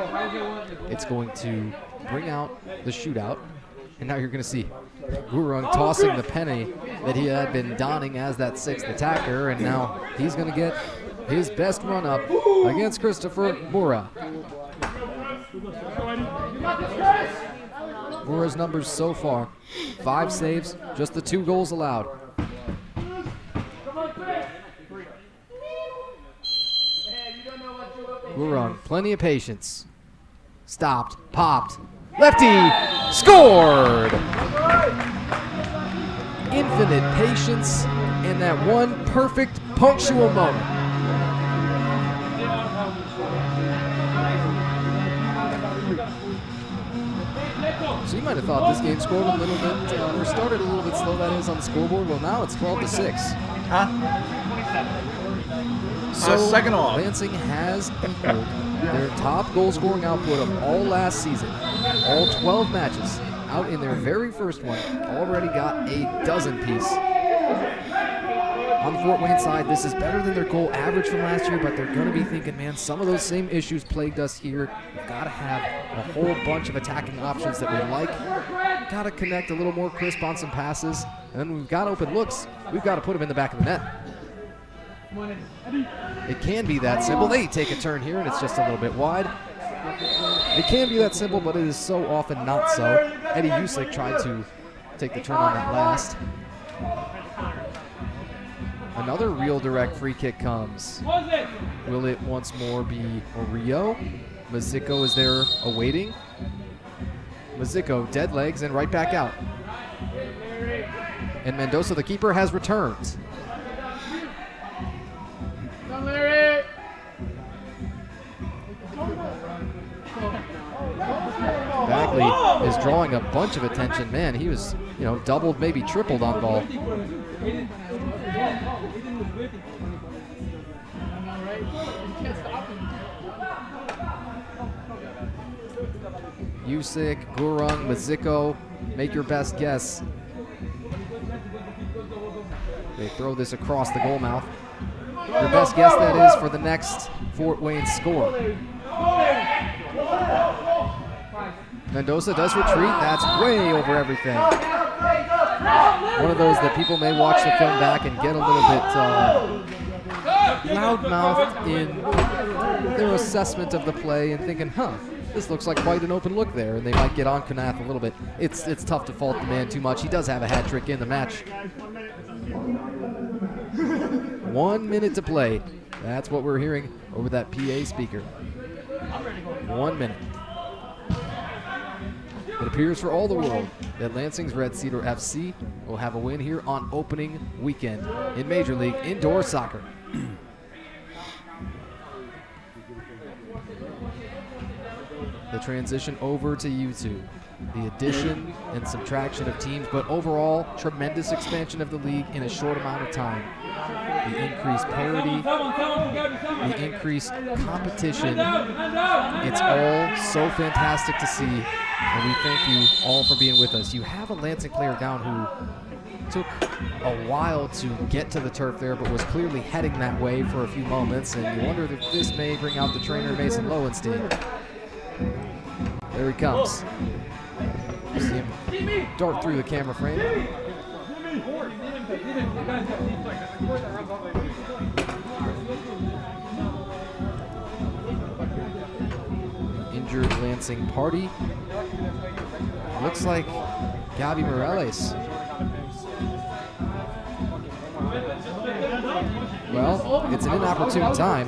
It's going to bring out the shootout. And now you're going to see Gurung tossing the penny that he had been donning as that 6th attacker, and now he's going to get his best run up against Christopher Mura. Mura's numbers so far, 5 saves, just the 2 goals allowed. Gurung, plenty of patience. Stopped, popped, lefty, scored! Infinite patience and that one perfect punctual moment. So you might have thought this game scored a little bit, or started a little bit slow, that is, on the scoreboard. Well, now it's 12-6. Huh? So second off. Lansing has equaled their top goal scoring output of all last season. All 12 matches out in their very first one, already got a dozen piece. On the Fort Wayne side, this is better than their goal average from last year, but they're going to be thinking, man, some of those same issues plagued us here. We've got to have a whole bunch of attacking options that we like. Got to connect a little more crisp on some passes. And then we've got open looks. We've got to put them in the back of the net. It can be that simple. They take a turn here, and it's just a little bit wide. It can be that simple, but it is so often not so. Eddie Usick tried to take the turn on that last. Another real direct free kick comes. Will it once more be Rio? Mazzico is there awaiting. Mazzico, dead legs, and right back out. And Mendoza, the keeper, has returned. Bagley is drawing a bunch of attention. Man, he was, doubled, maybe tripled on ball. Usyk, Gurung, Mazzico, make your best guess. They throw this across the goal mouth. Your best guess, that is, for the next Fort Wayne score. Mendoza does retreat. That's way over everything. One of those that people may watch the film back and get a little bit loudmouthed in their assessment of the play and thinking, this looks like quite an open look there, and they might get on Knath a little bit. It's tough to fault the man too much. He does have a hat trick in the match. 1 minute to play. That's what we're hearing over that PA speaker. 1 minute. It appears for all the world that Lansing's Red Cedar FC will have a win here on opening weekend in Major League Indoor Soccer. The transition over to YouTube. The addition and subtraction of teams, but overall, tremendous expansion of the league in a short amount of time. The increased parity, the increased competition, it's all so fantastic to see, and we thank you all for being with us. You have a Lansing player down who took a while to get to the turf there, but was clearly heading that way for a few moments, and you wonder if this may bring out the trainer, Mason Lowenstein. There he comes. You see him dart through the camera frame. Injured Lansing party. Looks like Gabi Morales. Well, it's an inopportune time.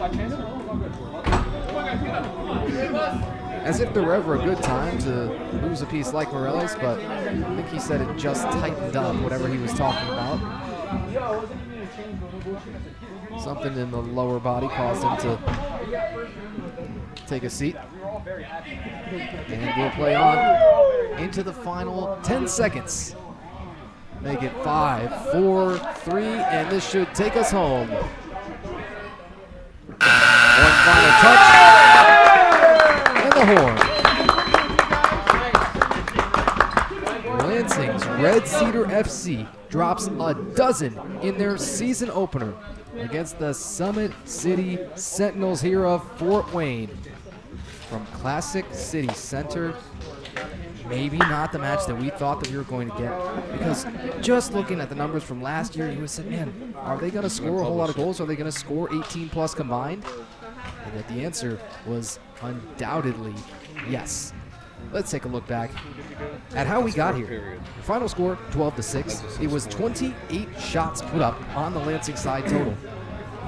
As if there were ever a good time to lose a piece like Morales, but I think he said it just tightened up whatever he was talking about. Something in the lower body caused him to take a seat. And we'll play on into the final 10 seconds. Make it 5, 4, 3, and this should take us home. One final touch. The horn. Lansing's Red Cedar FC drops a dozen in their season opener against the Summit City Sentinels here of Fort Wayne. From Classic City Center maybe not the match that we thought that we were going to get, because just looking at the numbers from last year, you would have said, man, are they going to score a whole lot of goals? Are they going to score 18 plus combined? And yet the answer was undoubtedly yes. Let's take a look back at how we got here. Final score, 12-6. It was 28 shots put up on the Lansing side total.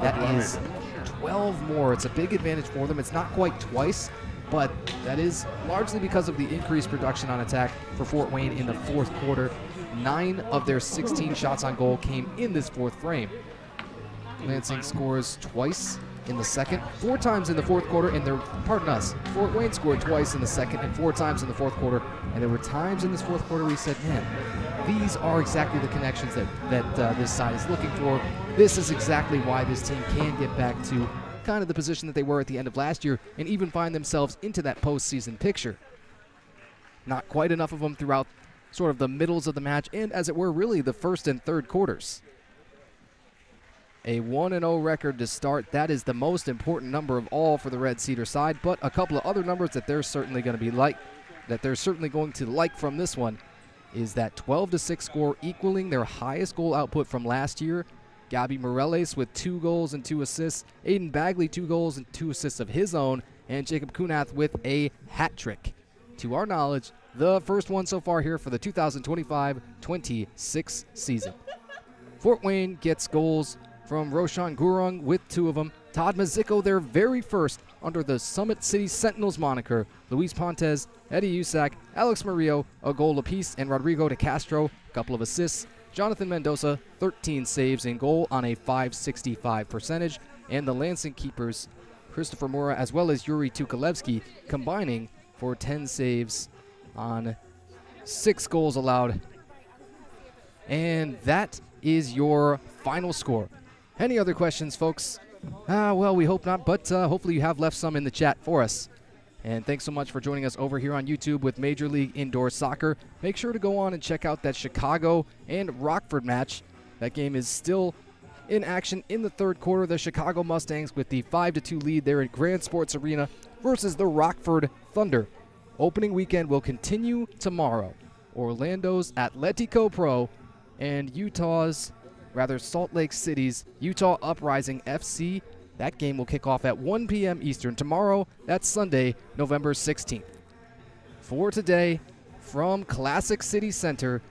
That is 12 more. It's a big advantage for them. It's not quite twice, but that is largely because of the increased production on attack for Fort Wayne in the fourth quarter. 9 of their 16 shots on goal came in this fourth frame. Lansing scores twice in the second, 4 times in the fourth quarter, and pardon us, Fort Wayne scored twice in the second and 4 times in the fourth quarter, and there were times in this fourth quarter we said, man, these are exactly the connections that this side is looking for. This is exactly why this team can get back to kind of the position that they were at the end of last year and even find themselves into that postseason picture. Not quite enough of them throughout sort of the middles of the match and, as it were, really the first and third quarters. A 1-0 record to start. That is the most important number of all for the Red Cedar side, but a couple of other numbers that they're certainly going to like from this one is that 12-6 score, equaling their highest goal output from last year. Gabby Morales with 2 goals and 2 assists. Aiden Bagley, 2 goals and 2 assists of his own. And Jacob Kunath with a hat trick. To our knowledge, the first one so far here for the 2025-26 season. Fort Wayne gets goals from Roshan Gurung with 2 of them. Todd Mazzico, their very first under the Summit City Sentinels moniker. Luis Pontes, Eddie Usac, Alex Murillo, a goal apiece, and Rodrigo de Castro, a couple of assists. Jonathan Mendoza, 13 saves in goal on a .565 percentage. And the Lansing keepers, Christopher Mora as well as Yuri Tukalevsky, combining for 10 saves on 6 goals allowed. And that is your final score. Any other questions, folks? Well, we hope not, but hopefully you have left some in the chat for us. And thanks so much for joining us over here on YouTube with Major League Indoor Soccer. Make sure to go on and check out that Chicago and Rockford match. That game is still in action in the third quarter. The Chicago Mustangs with the 5-2 lead there at Grand Sports Arena versus the Rockford Thunder. Opening weekend will continue tomorrow. Orlando's Atletico Pro and Salt Lake City's Utah Uprising FC. That game will kick off at 1 p.m. Eastern tomorrow. That's Sunday, November 16th. For today, from Classic City Center,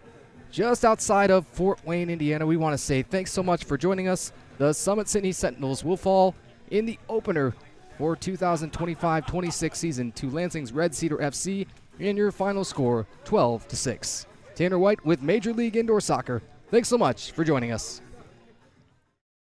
just outside of Fort Wayne, Indiana, we want to say thanks so much for joining us. The Summit City Sentinels will fall in the opener for 2025-26 season to Lansing's Red Cedar FC, and your final score, 12-6. Tanner White with Major League Indoor Soccer. Thanks so much for joining us.